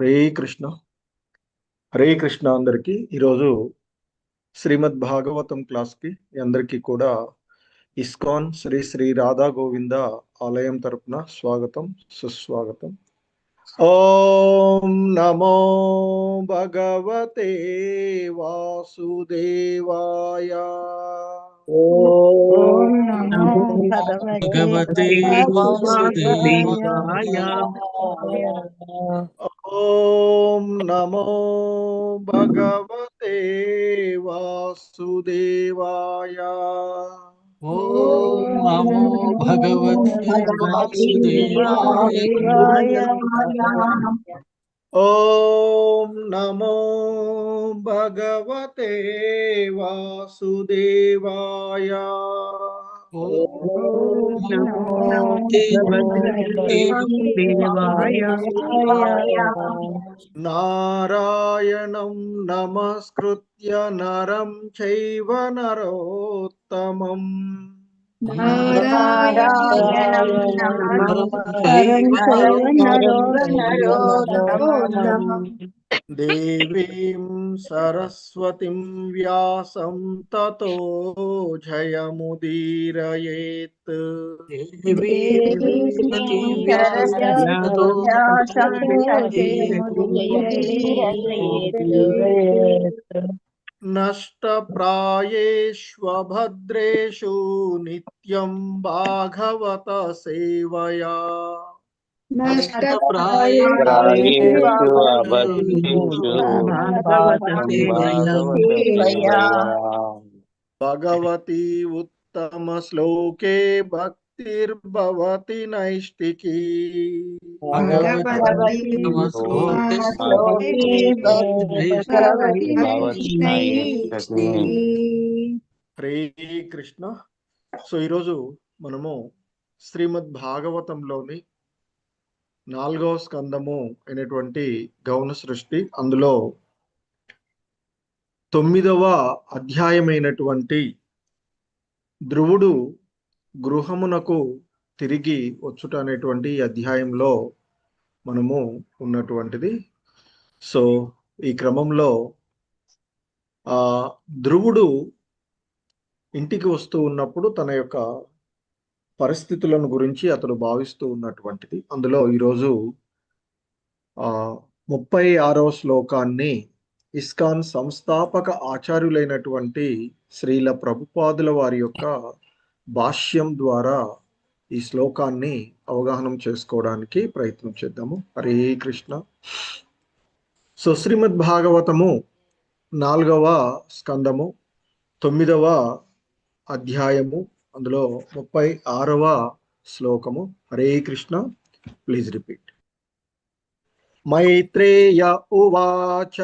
హరే కృష్ణ. హరే కృష్ణ అందరికీ. ఈరోజు శ్రీమద్ భాగవతం క్లాస్కి అందరికీ కూడా ఇస్కాన్ శ్రీ శ్రీ రాధా గోవింద ఆలయం తరపున స్వాగతం, సుస్వాగతం. ఓం నమో భగవతే వాసుదేవాయ. ఓం నమో భగవతే వాసుదేవాయ. ఓం నమో భగవతే వాసుదేవాయ. ఓం నమో భగవతే వాసుదేవాయ. ఓం నమో భగవతే వాసుదేవాయ. ఓం నమో భగవతే వాసుదేవాయ. నారాయణం నమస్కృత్య నరం చైవ నరోత్తమం. దేవీం సరస్వతిం వ్యాసం తతో జయముదీరయేత్. నష్టప్రాయేష్వభద్రేషు నిత్యం భాగవత సేవయా. భగవతి ఉత్తమ శ్లోకే భక్తిర్భవతి నైష్టికీ. హరే కృష్ణ. సో ఈరోజు మనము శ్రీమద్ భాగవతంలోని 4వ స్కందము అయినటువంటి గౌణ సృష్టి, అందులో 9వ అధ్యాయమైనటువంటి ధ్రువుడు గృహమునకు తిరిగి వచ్చుట అనేటువంటి అధ్యాయంలో మనము ఉన్నటువంటిది. సో ఈ క్రమంలో ధ్రువుడు ఇంటికి వస్తూ ఉన్నప్పుడు తన యొక్క పరిస్థితులను గురించి అతడు భావిస్తూ ఉన్నటువంటిది. అందులో ఈరోజు 36వ శ్లోకాన్ని ఇస్కాన్ సంస్థాపక ఆచార్యులైనటువంటి శ్రీల ప్రభుపాదుల వారి యొక్క భాష్యం ద్వారా ఈ శ్లోకాన్ని అవగాహనం చేసుకోవడానికి ప్రయత్నం చేద్దాము. హరే కృష్ణ. సో శ్రీమద్ భాగవతము 4వ స్కందము 9వ అధ్యాయము, అందులో 36వ శ్లోకము. హరే కృష్ణ. Please repeat. మైత్రేయ ఉవాచ.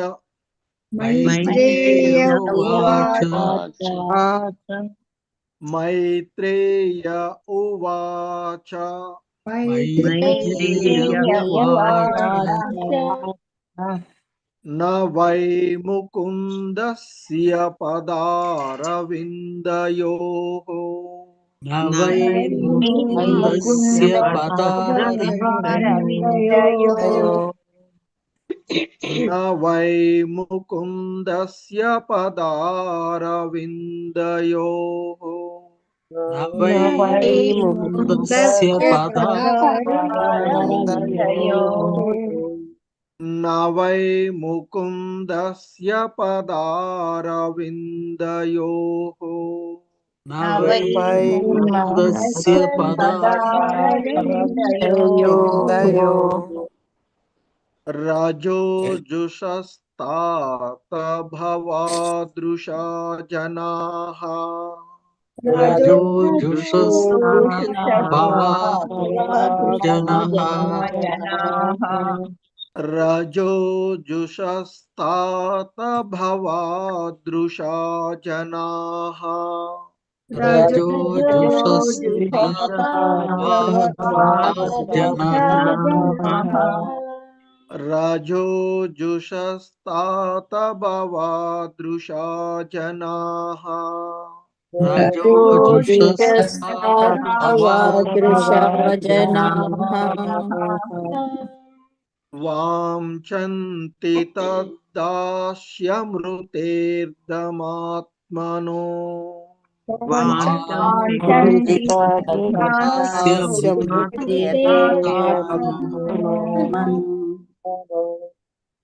మైత్రేయ ఉవాచ. న వై ముకుందస్య పదారవిందయోః. న వై ముకుందస్య పదారవిందయోః. న వై ముకుందస్య పదారవిందయోః. రజోజుషస్తాత భవాదృశా జనాః. రజోజుషస్తాత భవాదృశా జనాః. రజోజుషస్తాత భవాదృశా జనాః. వాంఛन्ति తద్దాస్యమృతేర్దమాత్మనో వాంఛन्ति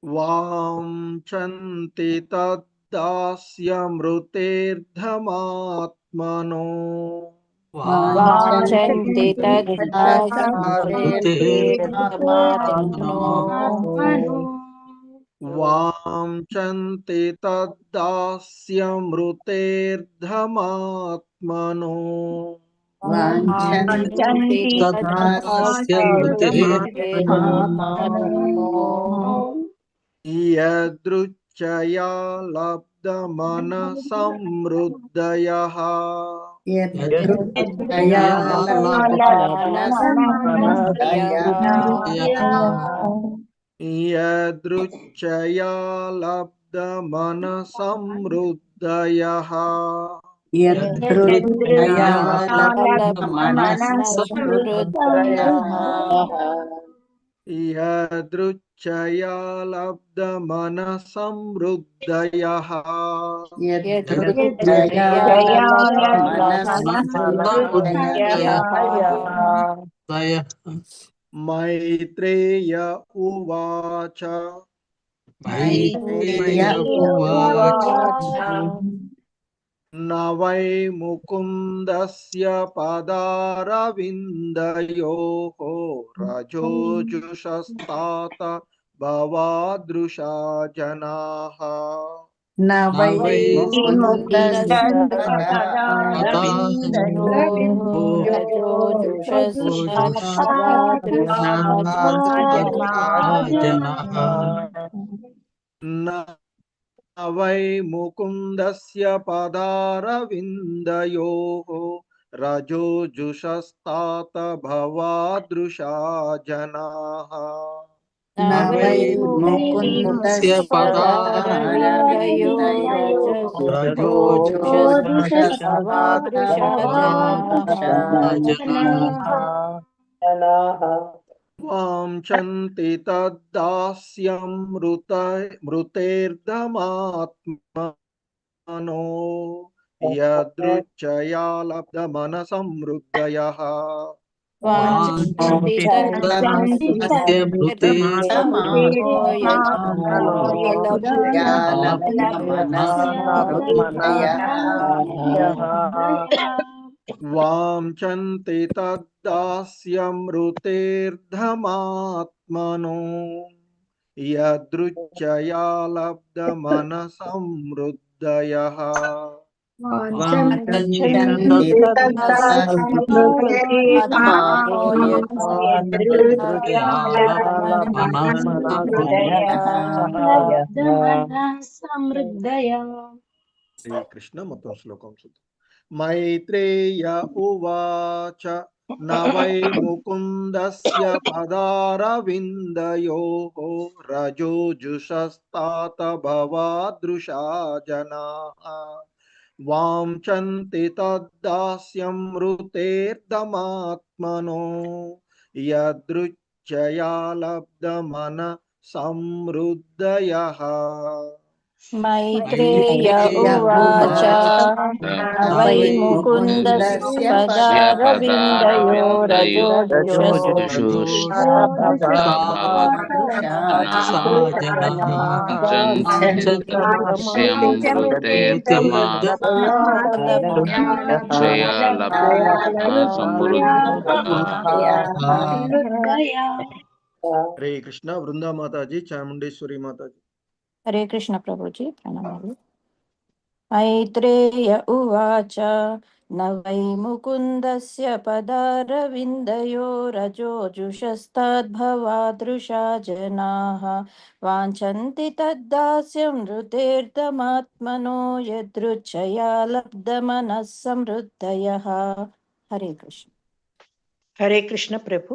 వాంఛन्ति తద్దాస్యమృతేర్దమాత్మనో వాంఛन्ति తద్దాస్యమృతేర్దమాత్మనో వాంఛन्ति తద్దాస్యమృతేర్దమాత్మనో వాంఛन्ति తద్దాస్యమృతేర్దమాత్మనో యదృచ్ఛయా లబ్ధమనసమృద్ధయః యదృచ్ఛయా లబ్ధమనసమృద్ధయః యదృచ్ఛయా లబ్ధమనసమృద్ధయః మైత్రేయ ఉవాచ న వై ముకుందస్య పదారవిందయోః రజోజుషస్తాత భవాదృశా జనాః న వై ముకుందస్య పదారవిందయోః రజోజుషస్తాత భవాదృశా జనాః ముకుందస్య వాంఛन्ति తద్దాస్యమృతేర్దమాత్మనో యదృచ్ఛయా లబ్ధమనసమృద్ధయః వాంఛन्ति తద్దాస్యమృతేర్దమాత్మనో యదృచ్ఛయా లబ్ధమనసమృద్ధయః శ్రీకృష్ణ మొత్తం శ్లోకం చూద్దాం. మైత్రేయ ఉవాచ న వై ముకుందస్య పదారవిందయోః రజోజుషస్తాత భవాదృశా జనాః వాంఛन्ति తద్దాస్యమృతేర్దమాత్మనో యదృచ్ఛయా లబ్ధమనసమృద్ధయః మైత్రేయ ఉవాచ వై ముకుందస్య పదారవిందయో హరే కృష్ణ. వృందా మాతాజీ, చాముండేశ్వరి మాతాజీ. హరే కృష్ణ ప్రభుజీ, ప్రణామాలు. మైత్రేయ ఉవాచ న వై ముకుందస్య పదారవిందయో రజోజుషస్తాద్భవాదృశా జనాః వాంఛन्ति తద్దాస్యమృతేర్దమాత్మనో యదృచ్ఛయా లబ్ధమనః సమృద్ధయః. హరే కృష్ణ. హరే కృష్ణ ప్రభు.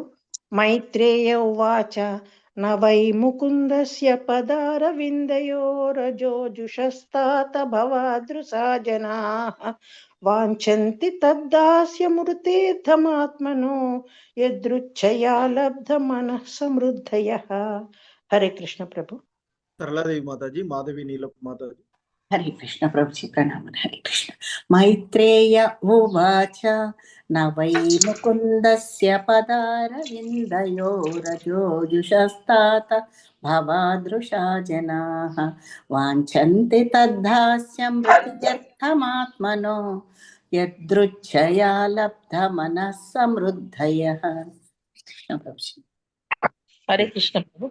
మైత్రేయ ఉవాచ न वै मुकुन्दस्य पदारविन्दयोरजोजुषस्तात भवादृशा जनाः वाञ्छन्ति तद्दास्यमृतेऽर्थमात्मनो यदृच्छया लब्धमनः समृद्धयः। हरे कृष्ण प्रभु। सरलादेवी माताजी, माधवी नीलप माताजी। हरे कृष्ण प्रभुजी प्रणाम। हरे कृष्ण। मैत्रेय उवाच न वै मुकुन्दस्य पदारविन्दयोरजोजुषस्तात भवादृशा जनाः वाञ्छन्ति तद्धास्यमृत्यर्थमात्मनो यदृच्छया लब्धमनः समृद्धयः। कृष्ण प्रभुजी। हरे कृष्ण प्रभु।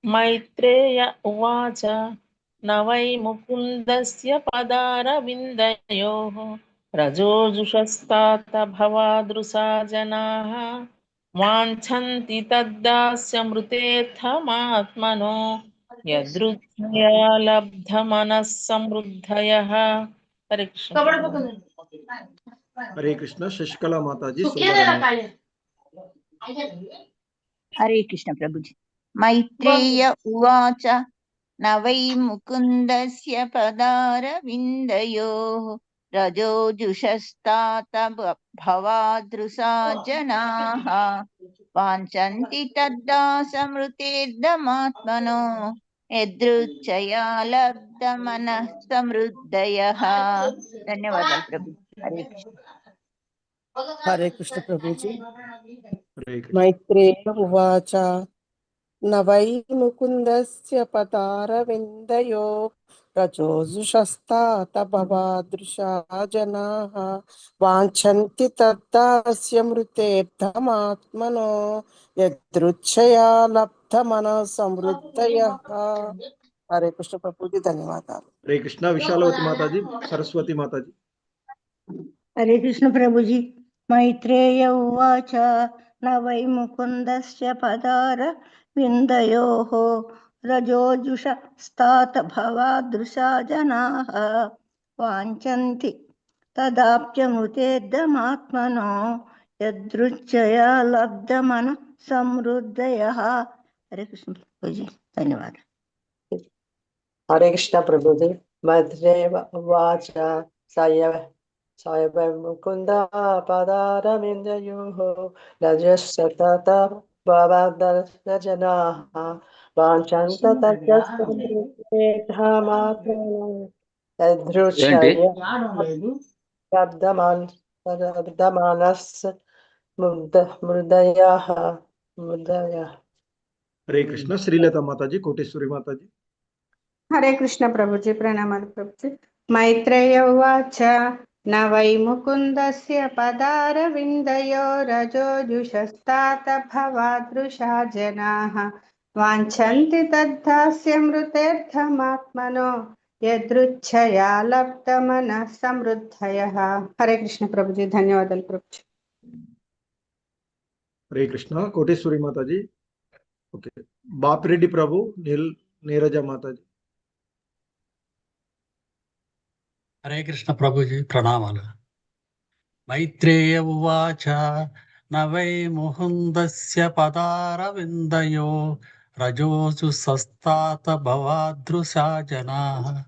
मैत्रेय उवाच न वै मुकुन्दस्य पदारविन्दयोः रजोजुषस्तात भवादृशा जनाः वाञ्छन्ति तद्दास्यमृतेऽर्थमात्मनो यदृच्छया लब्धमनः समृद्धयः। हरे कृष्ण। हरे कृष्ण। शशिकला माताजी। हरे कृष्ण प्रभुजी। मैत्रेय उवाच न वै मुकुन्दस्य पदारविन्दयोः रजोजुषस्तात भवादृशा जनाः वाञ्छन्ति तद्दासमृतेर्दमात्मनो यदृच्छया लब्धमनः समृद्धयः। धन्यवादाలు प्रभु। हरे कृष्ण। हरे कृष्ण प्रभुजी। हरे कृष्ण। मैत्रेय उवाच न वै मुकुन्दस्य पदारविन्दयो रजोजुषस्तात भवादृशा जनाः वाञ्छन्ति तद्दास्यमृतेऽर्थमात्मनो यदृच्छया लब्धमनः समृद्धयः। हरे कृष्ण प्रभुजी। धन्यवादाలు। हरे कृष्ण। विशालवती माताजी। सरस्वती माताजी। हरे कृष्ण प्रभुजी। मैत्रेय उवाच न वै मुकुन्दस्य पदारविन्दयोः रजोजुषस्तात भवादृशा जनाः वाञ्छन्ति तदाप्यमृतेर्दमात्मनो यदृच्छया लब्धमनः समृद्धयः। हरे कृष्ण प्रभुजी। धन्यवाद। हरे कृष्ण प्रभुजी। मैत्रेय उवाच सायब मुकुन्द पदारविन्दयोः रजस्तत भवादृशा जनाः वाञ्छन्ति तद्दास्यमृतेऽर्थमात्मनो यदृच्छया लब्धमनः समृद्धयः। हरे कृष्ण। श्रीलता माताजी। कोटेश्वरी माताजी। हरे कृष्ण प्रभुजी प्रणमामि प्रभुजी। मैत्रेय उवाच न वै मुकुन्दस्य पदारविन्दयो रजोजुषस्तात भवादृशा जनाः वाञ्छन्ति तद्दास्यमृतेऽर्थमात्मनो यदृच्छया लब्धमनः समृद्धयः। हरे कृष्ण प्रभुजी। धन्यवादाలు प्रभुजी। हरे कृष्ण। कोटेश्वरी माताजी। ओके। बापिरेड्डी प्रभु। नीरजा माताजी। हरे कृष्ण प्रभुजी प्रणामाలు। मैत्रेय उवाच न वै मुकुन्दस्य पदारविन्दयो रजोजुषस्तात भवादृशा जनाः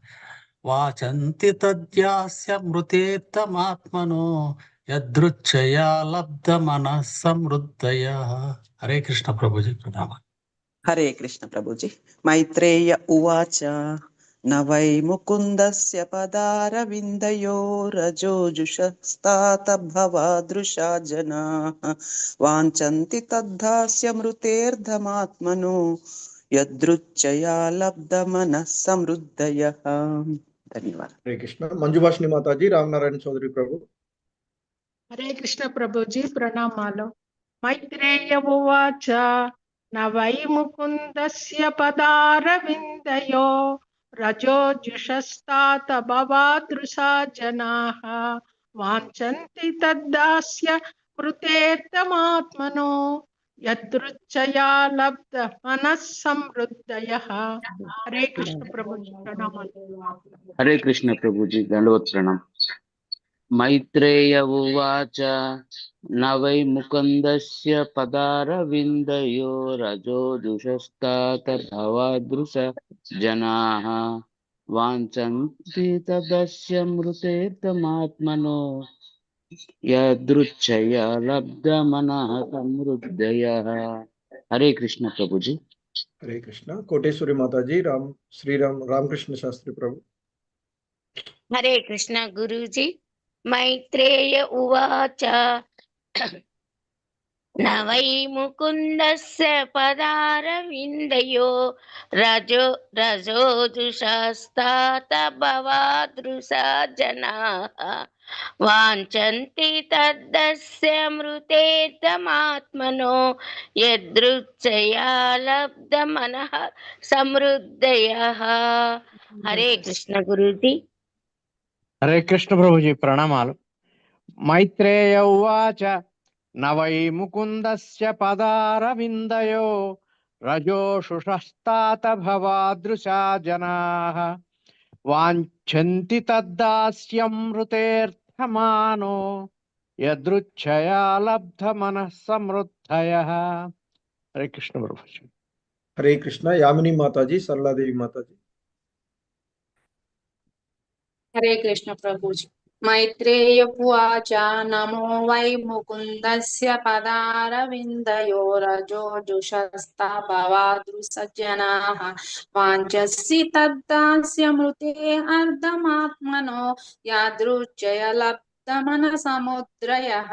वाचन्ति तद्यास्यमृतेऽर्थमात्मनो यदृच्छया लब्धमनः समृद्धयः। हरे कृष्ण प्रभुजी प्रणामाలు। हरे कृष्ण प्रभुजी। मैत्रेय उवाच न वै मुकुन्दस्य पदारविन्दयो रजोजुषस्तात भवादृशा जनाः वाञ्छन्ति तद्दास्यमृतेऽर्थमात्मनो यदृच्छया लब्धमनः समृद्धयः। धन्यवाद। हरे कृष्ण। मंजुभाषिणी माताजी। रामनारायण चौधरी प्रभु। हरे कृष्ण प्रभुजी प्रणमामि। मैत्रेय उवाच न वै मुकुन्दस्य पदारविन्दयो रजोजुषस्तात भवादृशा जनाः वाञ्छन्ति तद्दास्य मृतेर्दमात्मनो यदृच्छया लब्धमनः समृद्धयः। हरे कृष्ण प्रभुजी प्रणमामि। हरे कृष्ण प्रभु जी दंडवत प्रणाम। मैत्रेय उवाच न वै मुकुन्दस्य पदारविन्दयो रजो दुषस्तात भवादृश जनाः वाञ्छन्ति तदस्य मृतेतमात्मनो यदृच्छया लब्धमनः समृद्धयः। हरे कृष्ण प्रभु जी। हरे कृष्ण। कोटेश्वरी माता जी, रामकृष्ण शास्त्री प्रभु। हरे कृष्ण गुरुजी। मैत्रेय उवाच न वै मुकुन्दस्य पदारविन्दयो रजोजुषस्तात भवादृशा जनाः वाञ्छन्ति तद्दस्य मृतेतमात्मनो यदृच्छया लब्धमनः समृद्धयः। हरे कृष्ण गुरुजी। हरे कृष्ण प्रभुजी प्रणमालु। मैत्रेय उवाच न वै मुकुन्दस्य पदारविन्दयो रजोषुषस्तात भवादृशा जनाः वाञ्छन्ति तद्दास्यमृतेऽर्थमानो यदृच्छया लब्धमनः समृद्धयः। हरे कृष्ण प्रभुजी। हरे कृष्ण। यामिनी माता जी, सरला देवी माता जी। हरे कृष्ण प्रभुजी। मैत्रेय उवाच नमो वै मुकुन्दस्य पदारविन्दयो रजोजुषस्ता भवादृशजनाः वाञ्छन्ति तद्दास्य मृते अर्धमात्मनो यादृच्छया लब्धमनसमुद्रयः।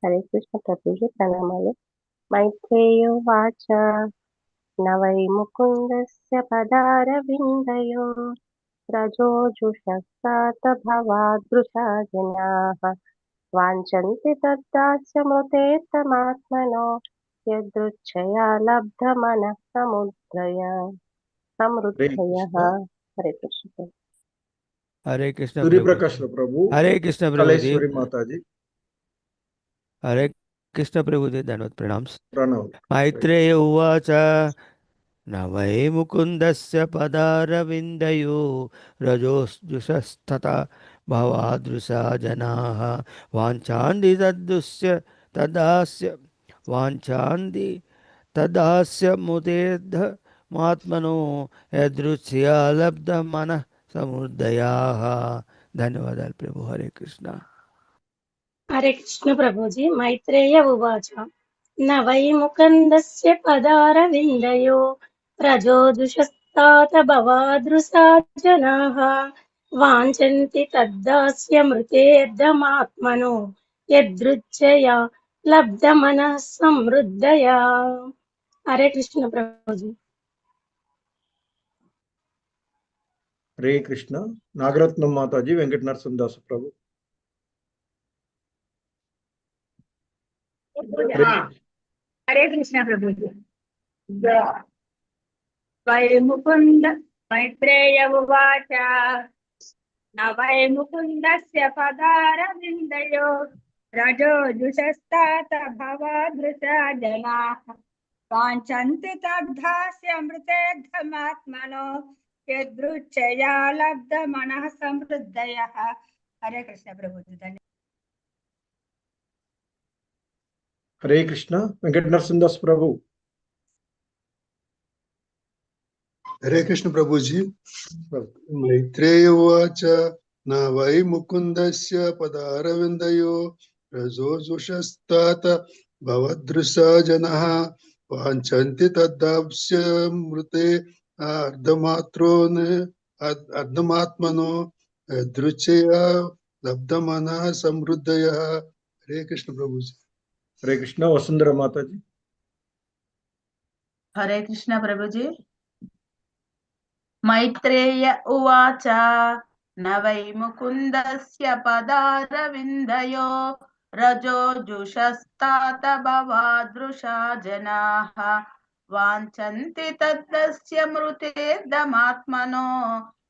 हरे कृष्ण प्रभुजी प्रणमामि। मैत्रेयोवाच न वै मुकुन्दस्य पदारविन्दयो रजोजुषस्तात भवादृशा जनाः वाञ्छन्ति तद्दास्य मृतेतमात्मनो यदृच्छया लब्धमनः समृद्धयः। हरे कृष्ण। हरे कृष्ण सूर्य प्रभु। प्रकाश प्रभु। हरे कृष्ण प्रभु जी। कलेश्वरी माता जी। हरे कृष्ण प्रभु जी धन्यवाद प्रणाम। प्रणव। मैत्रेय उवाच न वै मुकुन्दस्य पदारविन्दयो रजोजुषस्तथा भवादृशा जनाः वाञ्छन्ति तदास्य मुदेद्धमात्मनो यदृच्छया लब्धमनः समृद्धयाः। धन्यवाद प्रभु। हरे कृष्ण। हरे कृष्ण प्रभुजी। मैत्रेय उवाच न वै मुकुन्दस्य पदारविन्दयो रजोजुषस्तात भवादृशा जनाः वाञ्छन्ति तद्दास्य मृतेर्धमात्मनो यदृच्छया लब्धमनः समृद्धया। हरे कृष्ण प्रभुजी। हरे कृष्ण। नागरत्न माता जी, वेंकट नरसिंहदास प्रभु। हरे कृष्ण प्रभुजी। वै मुकुन्द मैत्रेय उवाच न वै मुकुन्दस्य पदारविन्दयो रजोजुषस्तात भवादृशा जनाः वाञ्छन्ति तद्दास्य मृतेऽर्धमात्मनो यदृच्छया लब्धमनः समृद्धयः। हरे कृष्ण प्रभुजी। धन्यवाद। हरे कृष्ण। वेंकट नरसिंहदास प्रभु। हरे कृष्ण प्रभु जी। मैत्रेय उवाच न वै मुकुन्दस्य पदारविन्दयो रजोजुषस्तात भवदृशा जनाः वाञ्छन्ति तद्दास्य मृते अर्धमात्मनो यदृच्छया लब्धमनः समृद्धयः। हरे कृष्ण प्रभु जी। हरे कृष्ण। वसुंधरा माता जी। हरे कृष्ण प्रभुजी। मैत्रेय उवाच न वै मुकुन्दस्य पदारविन्दयो रजोजुषस्तात भवादृशा जनाः वाञ्छन्ति तद्दस्य मृतेर्धमात्मनो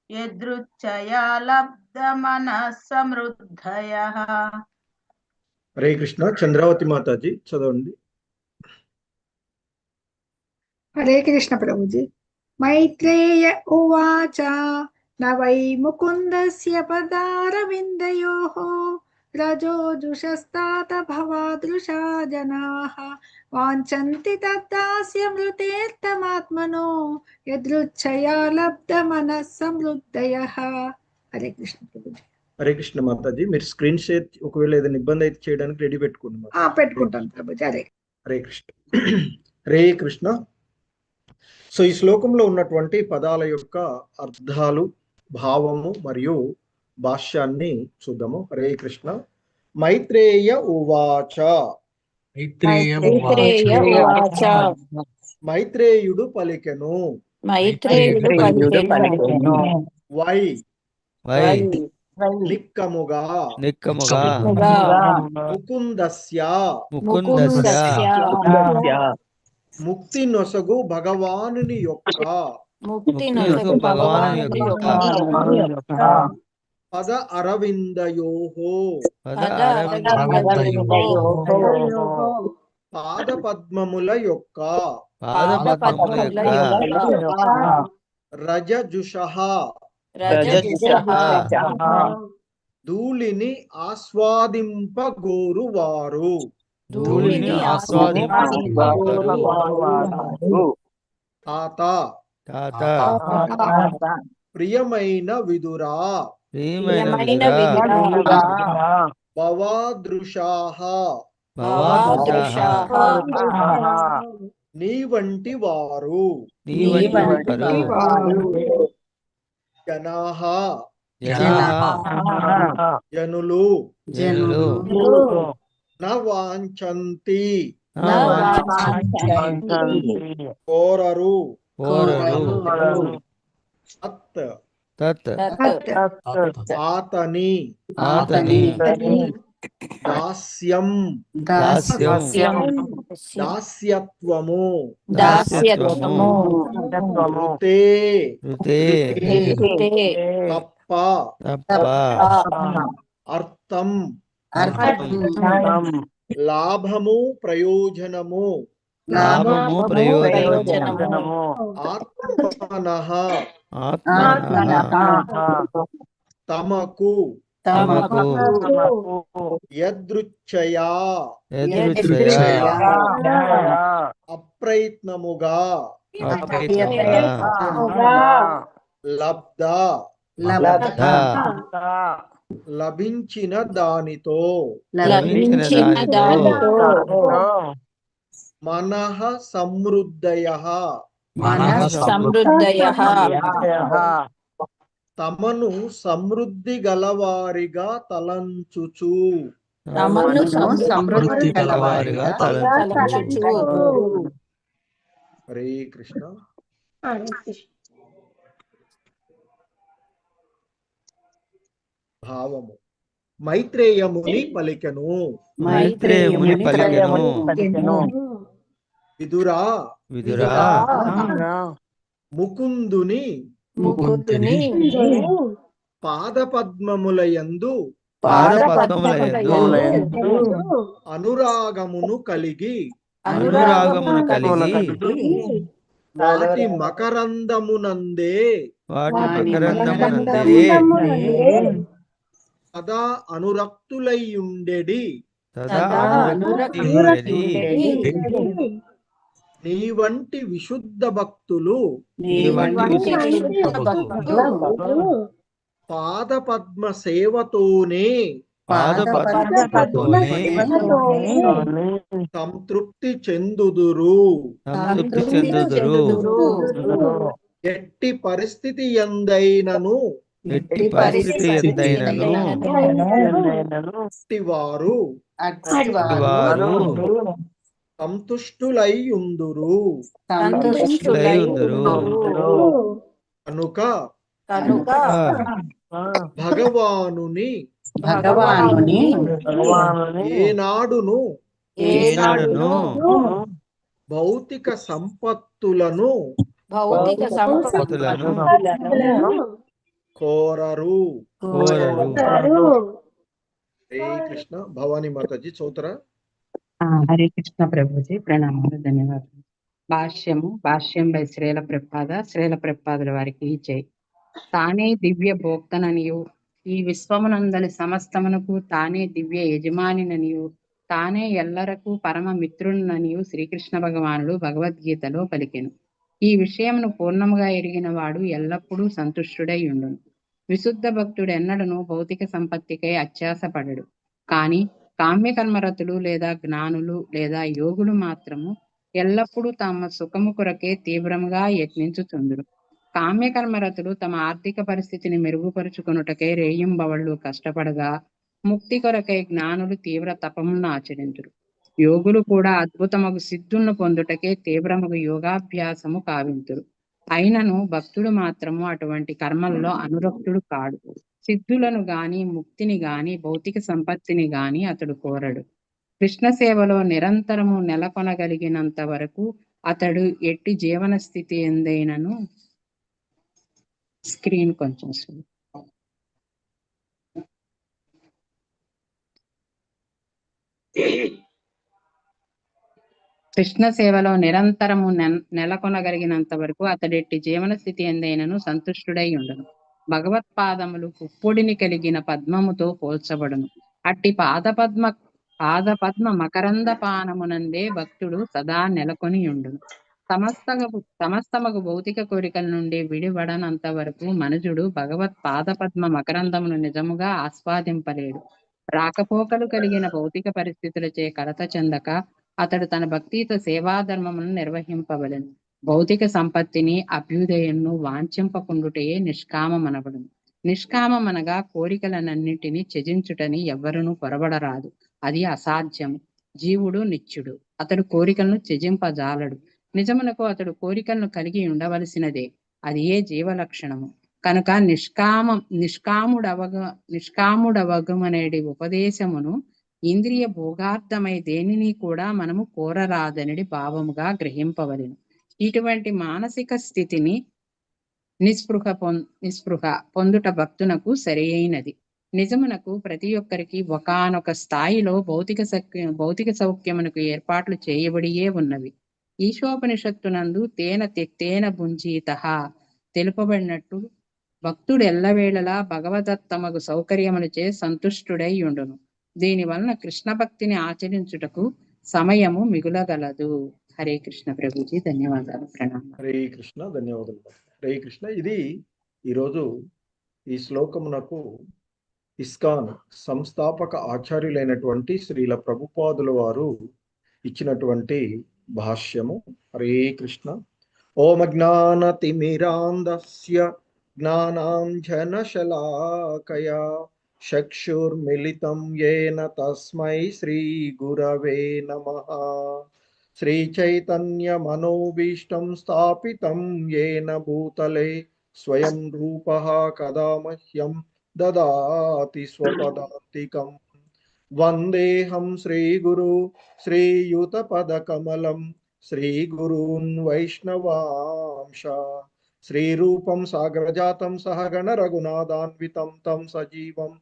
यदृच्छया लब्धमनः समृद्धयः। हरे कृष्ण। चंद्रावती माता जी चदवंడి। हरे कृष्ण प्रभुजी। मैत्रेय उवाच न वै मुकुन्दस्य पदारविन्दयोः रजोजुषस्तात भवादृशा जनाः वाञ्छन्ति तद्दास्यमृतेर्तमात्मनो यदृच्छया लब्धमनः समृद्धयः. హరే కృష్ణ ప్రభుజీ. హరే కృష్ణ మాతాజీ, మీరు స్క్రీన్ షేర్ ఒకవేళ ఏదైనా ఇబ్బంది అయితే చేయడానికి రెడీ పెట్టుకోండి. పెట్టుకుంటాను ప్రభుజీ. హరే కృష్ణ. హరే కృష్ణ. సో ఈ శ్లోకంలో ఉన్నటువంటి పదాల యొక్క అర్థాలు, భావము మరియు భాష్యాన్ని చూద్దాము. హరే కృష్ణ. మైత్రేయ ఉవాచ. మైత్రేయుడు పలికెను. వై నిక్కముగా ముకుందస్య ముక్తి నొసగు భగవానుని యొక్క పద అరవిందయోహో పాద పద్మముల యొక్క రజజుషః ధూళిని ఆస్వాదింపగోరువారు. తాత ప్రియమైన విదురా భవాదృశాః నీ వంటి వారు జనాః జనులు న వాంఛంతి కోరరు ఆతని దాస్యం దాస్యత్వము ఋతే తప్ప అర్థం లాభము ప్రయోజనము ఆత్మనః తమకు యదృచ్ఛయా అప్రయత్నముగా లబ్ధ లభించిన దానితో మనః సమృద్ధయః తమను సమృద్ధి గలవారిగా తలంచుచు. హరే కృష్ణ. భావము. మైత్రేయముని పలికెను. విదురా ముకుందుని పాదపద్మములయందు అనురాగమును కలిగి వాటి మకరందమునందే సదా అనురక్తులయ్యుండెడి నీ వంటి విశుద్ధ భక్తులు పాదపద్మ సేవతోనే సంతృప్తి చెందుదురు. ఎట్టి పరిస్థితి యందైనను వారు సంతుష్టులైయుందురు. కనుక భగవానుని ఏనాడును భౌతిక సంపత్తులను కోరరు. హరే కృష్ణ. భవానీ మాతాజీ చౌతరా. హరే కృష్ణ ప్రభుజీ, ప్రణామాలు, ధన్యవాదాలు. భాష్యం బై శ్రీల ప్రపాదుల వారికి జై. తానే దివ్య భోక్తననియు ఈ విశ్వమునందలి సమస్తమునకు తానే దివ్య యజమానిననియు తానే ఎల్లరకు పరమ మిత్రుననియు శ్రీకృష్ణ భగవానుడు భగవద్గీతలో పలికెను. ఈ విషయమును పూర్ణముగా ఎరిగిన వాడు ఎల్లప్పుడూ సంతుష్టుడై ఉండును. విశుద్ధ భక్తుడు ఎన్నడను భౌతిక సంపత్తికై అత్యాసపడడు. కానీ కామ్యకర్మరతులు లేదా జ్ఞానులు లేదా యోగులు మాత్రము ఎల్లప్పుడూ తమ సుఖము కొరకే తీవ్రముగా యత్నించుచుందురు. కామ్యకర్మరతులు తమ ఆర్థిక పరిస్థితిని మెరుగుపరుచుకొనుటకై రేయింబవళ్ళు కష్టపడగా ముక్తి కొరకై జ్ఞానులు తీవ్ర తపమును ఆచరించురు. యోగులు కూడా అద్భుతమగు సిద్ధులను పొందుటకే తీవ్రమగు యోగాభ్యాసము కావింతురు. అయినను భక్తుడు మాత్రము అటువంటి కర్మల్లో అనురక్తుడు కాడు. సిద్ధులను గాని ముక్తిని గాని భౌతిక సంపత్తిని గాని అతడు కోరడు. కృష్ణ సేవలో నిరంతరము నెలకొనగలిగినంత వరకు అతడు ఎట్టి జీవన స్థితి ఎందైనను స్క్రీన్ కొంచెం కృష్ణ సేవలో నిరంతరము నెలకొనగలిగినంత వరకు అతడెట్టి జీవన స్థితి ఎందైనను సంతుష్టుడై ఉండను. భగవత్పాదములు పుప్పొడిని కలిగిన పద్మముతో పోల్చబడును. అట్టి పాదపద్మ మకరంద పానమునందే భక్తుడు సదా నెలకొని ఉండును. సమస్తమగు భౌతిక కోరికల నుండి విడివడనంత వరకు మనుజుడు భగవత్ పాదపద్మ మకరందమును నిజముగా ఆస్వాదింపలేడు. రాకపోకలు కలిగిన భౌతిక పరిస్థితులచే కలత చెందక అతడు తన భక్తితో సేవాధర్మమును నిర్వహింపవలెను. భౌతిక సంపత్తిని అభ్యుదయను వాంఛింపకుండుటయే నిష్కామమనబడును. నిష్కామమనగా కోరికలనన్నింటినీ త్యజించుటని ఎవ్వరునూ పొరబడరాదు. అది అసాధ్యము. జీవుడు నిత్యుడు, అతడు కోరికలను త్యజింపజాలడు. నిజమునకు అతడు కోరికలను కలిగి ఉండవలసినదే. అది ఏ జీవలక్షణము కనుక నిష్కాముడవగమనేది ఉపదేశమును ఇంద్రియ భోగార్థమై దేనిని కూడా మనము కోరరాదనడి భావముగా గ్రహింపవలెను. ఇటువంటి మానసిక స్థితిని నిస్పృహ పొందుట భక్తునకు సరియైనది. నిజమునకు ప్రతి ఒక్కరికి ఒకానొక స్థాయిలో భౌతిక సౌఖ్యమునకు ఏర్పాట్లు చేయబడియే ఉన్నవి. ఈశోపనిషత్తునందు తేన తెక్తేన భుంజీతః తెలుపబడినట్టు భక్తుడు ఎల్లవేళలా భగవదత్తమగు సౌకర్యములచే సంతుష్టుడై ఉండును. దీని వలన కృష్ణ భక్తిని ఆచరించుటకు సమయము మిగులగలదు. హరే కృష్ణ ప్రభుజీ, ధన్యవాదాలు, ప్రణామం. హరే కృష్ణ, ధన్యవాదాలు. హరే కృష్ణ. ఇది ఈరోజు ఈ శ్లోకమునకు ఇస్కాన్ సంస్థాపక ఆచార్యులైనటువంటి శ్రీల ప్రభుపాదుల వారు ఇచ్చినటువంటి భాష్యము. హరే కృష్ణ. ఓం జ్ఞానతిమిరాంధస్య జ్ఞానాంజనశలాకయా చక్షుర్మిలితం యేన తస్మై శ్రీ గురవే నమః. శ్రీ చైతన్య మనోభీష్టం స్థాపితం యేన భూతలే స్వయం రూపః కదా మహ్యం దదాతి స్వపదాంతికం. వందేహం శ్రీగురు శ్రీయుతపదకమలం శ్రీగురూన్ వైష్ణవాంశ. శ్రీరూపం సాగ్రజాతం సహగణ రఘునాథాన్వితం తం సజీవం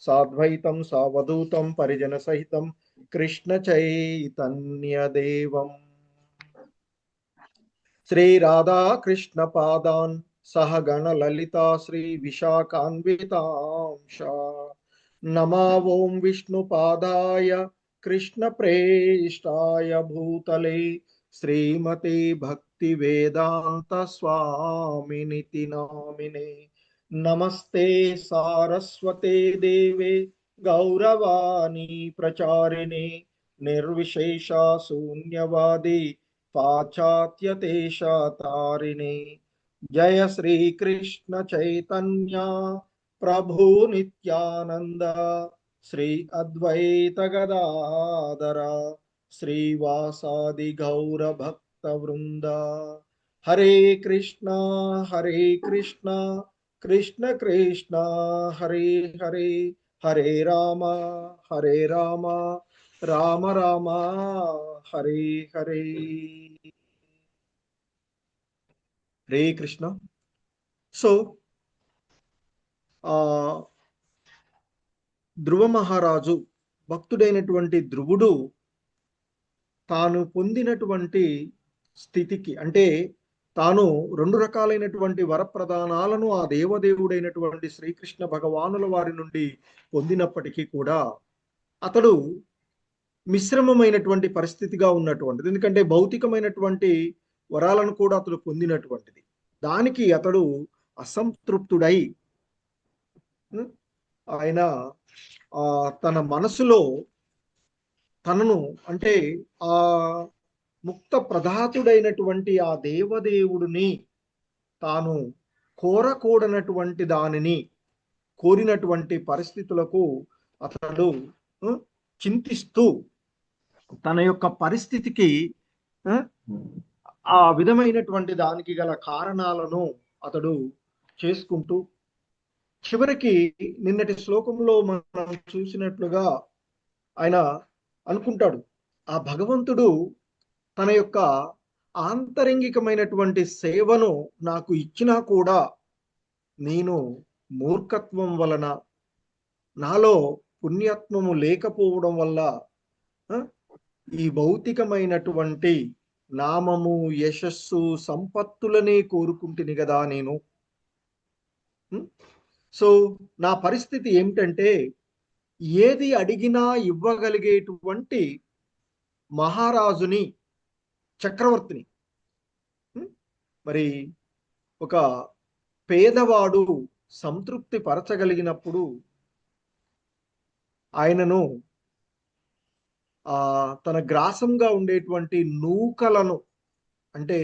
సాద్వైతం సావధూతం పరిజన సహితం కృష్ణ చైతన్యదేవం. శ్రీ రాధా కృష్ణ పాదాన్ సహగణ లలితా శ్రీ విశాఖాన్వితాంశ. నమా ఓం విష్ణుపాదాయ కృష్ణ ప్రేష్టాయ భూతలే శ్రీమతే భక్తి వేదాంత స్వామినితి నామినే. నమస్తే సారస్వతే దేవే గౌరవాణి ప్రచారిణే నిర్విశేష శూన్యవాది పాశ్చాత్యదేశతారిణే. జయ శ్రీ కృష్ణ చైతన్య ప్రభు నిత్యానంద శ్రీ అద్వైత గదాధర శ్రీవాసాది గౌర భక్త వృంద. హరే కృష్ణ కృష్ణ కృష్ణ హరే హరే. హరే రామ రామ రామ హరే హరే. హరే కృష్ణ. సో ధ్రువ మహారాజు, భక్తుడైనటువంటి ధ్రువుడు తాను పొందినటువంటి స్థితికి, అంటే తాను 2 రకాలైనటువంటి వరప్రదానాలను ఆ దేవదేవుడైనటువంటి శ్రీకృష్ణ భగవానుల వారి నుండి పొందినప్పటికీ కూడా అతడు మిశ్రమమైనటువంటి పరిస్థితిగా ఉన్నటువంటిది. ఎందుకంటే భౌతికమైనటువంటి వరాలను కూడా అతడు పొందినటువంటిది. దానికి అతడు అసంతృప్తుడై ఆయన తన మనసులో తనను అంటే ఆ ముక్త ప్రధాతుడైనటువంటి ఆ దేవదేవుడిని తాను కోరకూడనటువంటి దానిని కోరినటువంటి పరిస్థితులకు అతడు చింతిస్తూ తన యొక్క పరిస్థితికి ఆ విధమైనటువంటి దానికి గల కారణాలను అతడు చేసుకుంటూ చివరికి నిన్నటి శ్లోకంలో మనం చూసినట్లుగా ఆయన అనుకుంటాడు, ఆ భగవంతుడు తన యొక్క ఆంతరంగికమైనటువంటి సేవను నాకు ఇచ్చినా కూడా నేను మూర్ఖత్వం వలన, నాలో పుణ్యత్వము లేకపోవడం వల్ల ఈ భౌతికమైనటువంటి నామము, యశస్సు, సంపత్తులనే కోరుకుంటుని కదా నేను. సో నా పరిస్థితి ఏమిటంటే ఏది అడిగినా ఇవ్వగలిగేటువంటి మహారాజుని, చక్రవర్తిని, మరి ఒక పేదవాడు సంతృప్తి పరచగలిగినప్పుడు ఆయనను తన గ్రాసంగా ఉండేటువంటి నూకలను అంటే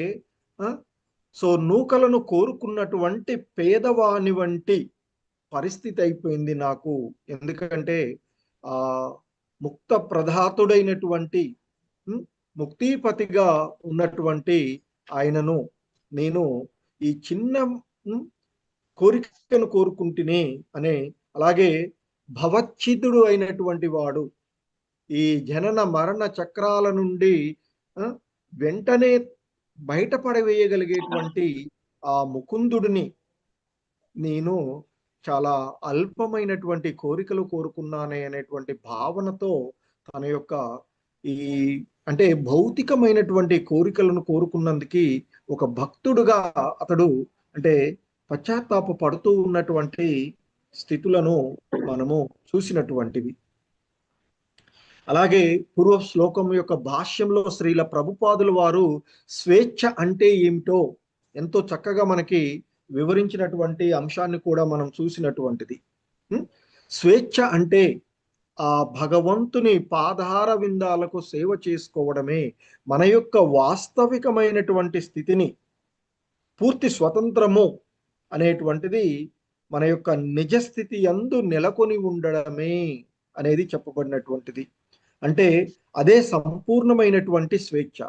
సో నూకలను కోరుకున్నటువంటి పేదవాని వంటి పరిస్థితి అయిపోయింది నాకు. ఎందుకంటే ముక్త ప్రధాతుడైనటువంటి ముక్తిపతిగా ఉన్నటువంటి ఆయనను నేను ఈ చిన్న కోరికను కోరుకుంటునే అనే, అలాగే భవచ్ఛిదుడు అయినటువంటి వాడు ఈ జనన మరణ చక్రాల నుండి వెంటనే బయటపడవేయగలిగేటువంటి ఆ ముకుందుడిని నేను చాలా అల్పమైనటువంటి కోరికలు కోరుకున్నానే అనేటువంటి భావనతో తన యొక్క ఈ అంటే భౌతికమైనటువంటి కోరికలను కోరుకున్నందుకు ఒక భక్తుడుగా అతడు అంటే పశ్చాత్తాప పడుతూ ఉన్నటువంటి స్థితులను మనము చూసినటువంటివి. అలాగే పూర్వ శ్లోకం యొక్క భాష్యంలో శ్రీల ప్రభుపాదుల వారు స్వేచ్ఛ అంటే ఏమిటో ఎంతో చక్కగా మనకి వివరించినటువంటి అంశాన్ని కూడా మనం చూసినటువంటిది. స్వేచ్ఛ అంటే ఆ భగవంతుని పాదార విందాలకు సేవ చేసుకోవడమే. మన యొక్క వాస్తవికమైనటువంటి స్థితిని, పూర్తి స్వతంత్రము అనేటువంటిది మన యొక్క నిజస్థితి యందు నెలకొని ఉండడమే అనేది చెప్పబడినటువంటిది. అంటే అదే సంపూర్ణమైనటువంటి స్వేచ్ఛ.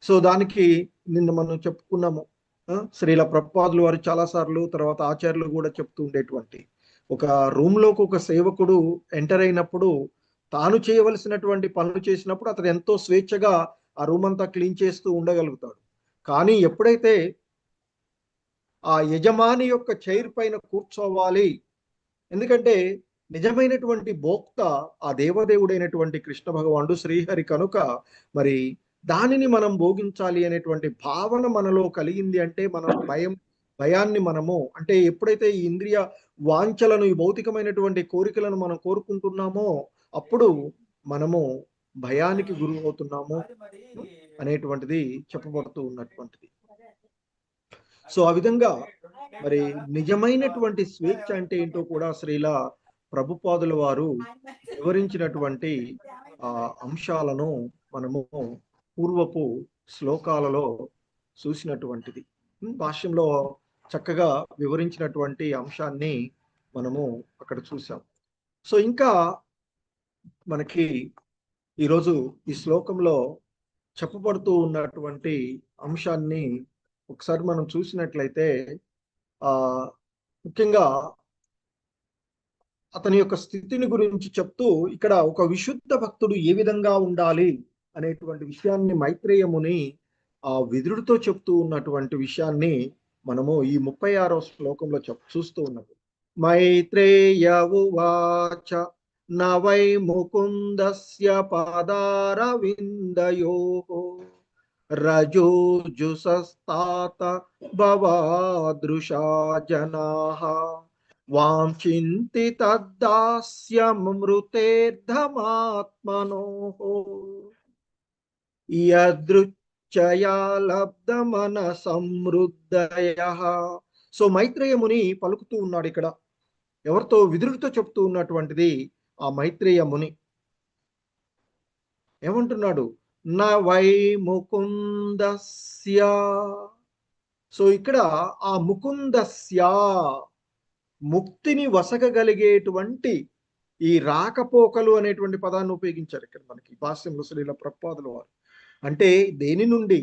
సో దానికి నిన్న మనం చెప్పుకున్నాము, శ్రీల ప్రభుపాదులు వారు చాలాసార్లు, తర్వాత ఆచార్యులు కూడా చెప్తూ ఉండేటువంటి, ఒక రూమ్లోకి ఒక సేవకుడు ఎంటర్ అయినప్పుడు తాను చేయవలసినటువంటి పనులు చేసినప్పుడు అతను ఎంతో స్వేచ్ఛగా ఆ రూమ్ అంతా క్లీన్ చేస్తూ ఉండగలుగుతాడు. కానీ ఎప్పుడైతే ఆ యజమాని యొక్క చైర్ పైన కూర్చోవాలి, ఎందుకంటే నిజమైనటువంటి భోక్త ఆ దేవదేవుడైనటువంటి కృష్ణ భగవానుడు శ్రీహరి కనుక మరి దానిని మనం భోగించాలి అనేటువంటి భావన మనలో కలిగింది అంటే మనం భయాన్ని మనము అంటే ఎప్పుడైతే ఈ ఇంద్రియ వాంఛలను, ఈ భౌతికమైనటువంటి కోరికలను మనం కోరుకుంటున్నామో అప్పుడు మనము భయానికి గురి అవుతున్నాము అనేటువంటిది చెప్పబడుతూ ఉన్నటువంటిది. సో ఆ విధంగా మరి నిజమైనటువంటి స్వేచ్ఛ అంటే ఏంటో కూడా శ్రీల ప్రభుపాదుల వారు వివరించినటువంటి అంశాలను మనము పూర్వపు శ్లోకాలలో చూసినటువంటిది. భాష్యంలో చక్కగా వివరించినటువంటి అంశాన్ని మనము అక్కడ చూసాం. సో ఇంకా మనకి ఈరోజు ఈ శ్లోకంలో చెప్పబడుతూ ఉన్నటువంటి అంశాన్ని ఒకసారి మనం చూసినట్లయితే ముఖ్యంగా అతని యొక్క స్థితిని గురించి చెప్తూ ఇక్కడ ఒక విశుద్ధ భక్తుడు ఏ విధంగా ఉండాలి అనేటువంటి విషయాన్ని మైత్రేయ ముని విదురుడితో చెప్తూ ఉన్నటువంటి విషయాన్ని మనము ఈ 36వ శ్లోకంలో చూస్తూ ఉన్నాము. మైత్రేయ ఉవాచ నవై ముకుందస్య పాదార విందయోః రజోజుసస్తాత భవాదృశా జనాః వాంఛింతి తద్దాస్యమృతేర్ధమాత్మనోః యదృచ్ఛయా లబ్ధమన సమృద్ధయః. సో మైత్రేయ ముని పలుకుతూ ఉన్నాడు ఇక్కడ. ఎవరితో? విదురుడితో చెప్తూ ఉన్నటువంటిది ఆ మైత్రేయ ముని. ఏమంటున్నాడు? న వై ముకుందస్య. సో ఇక్కడ ఆ ముకుందస్య ముక్తిని వసగగలిగేటువంటి ఈ రాకపోకలు అనేటువంటి పదాన్ని ఉపయోగించారు ఇక్కడ మనకి భాష్యంలో శ్రీల ప్రభుపాదుల వారు. అంటే దేని నుండి?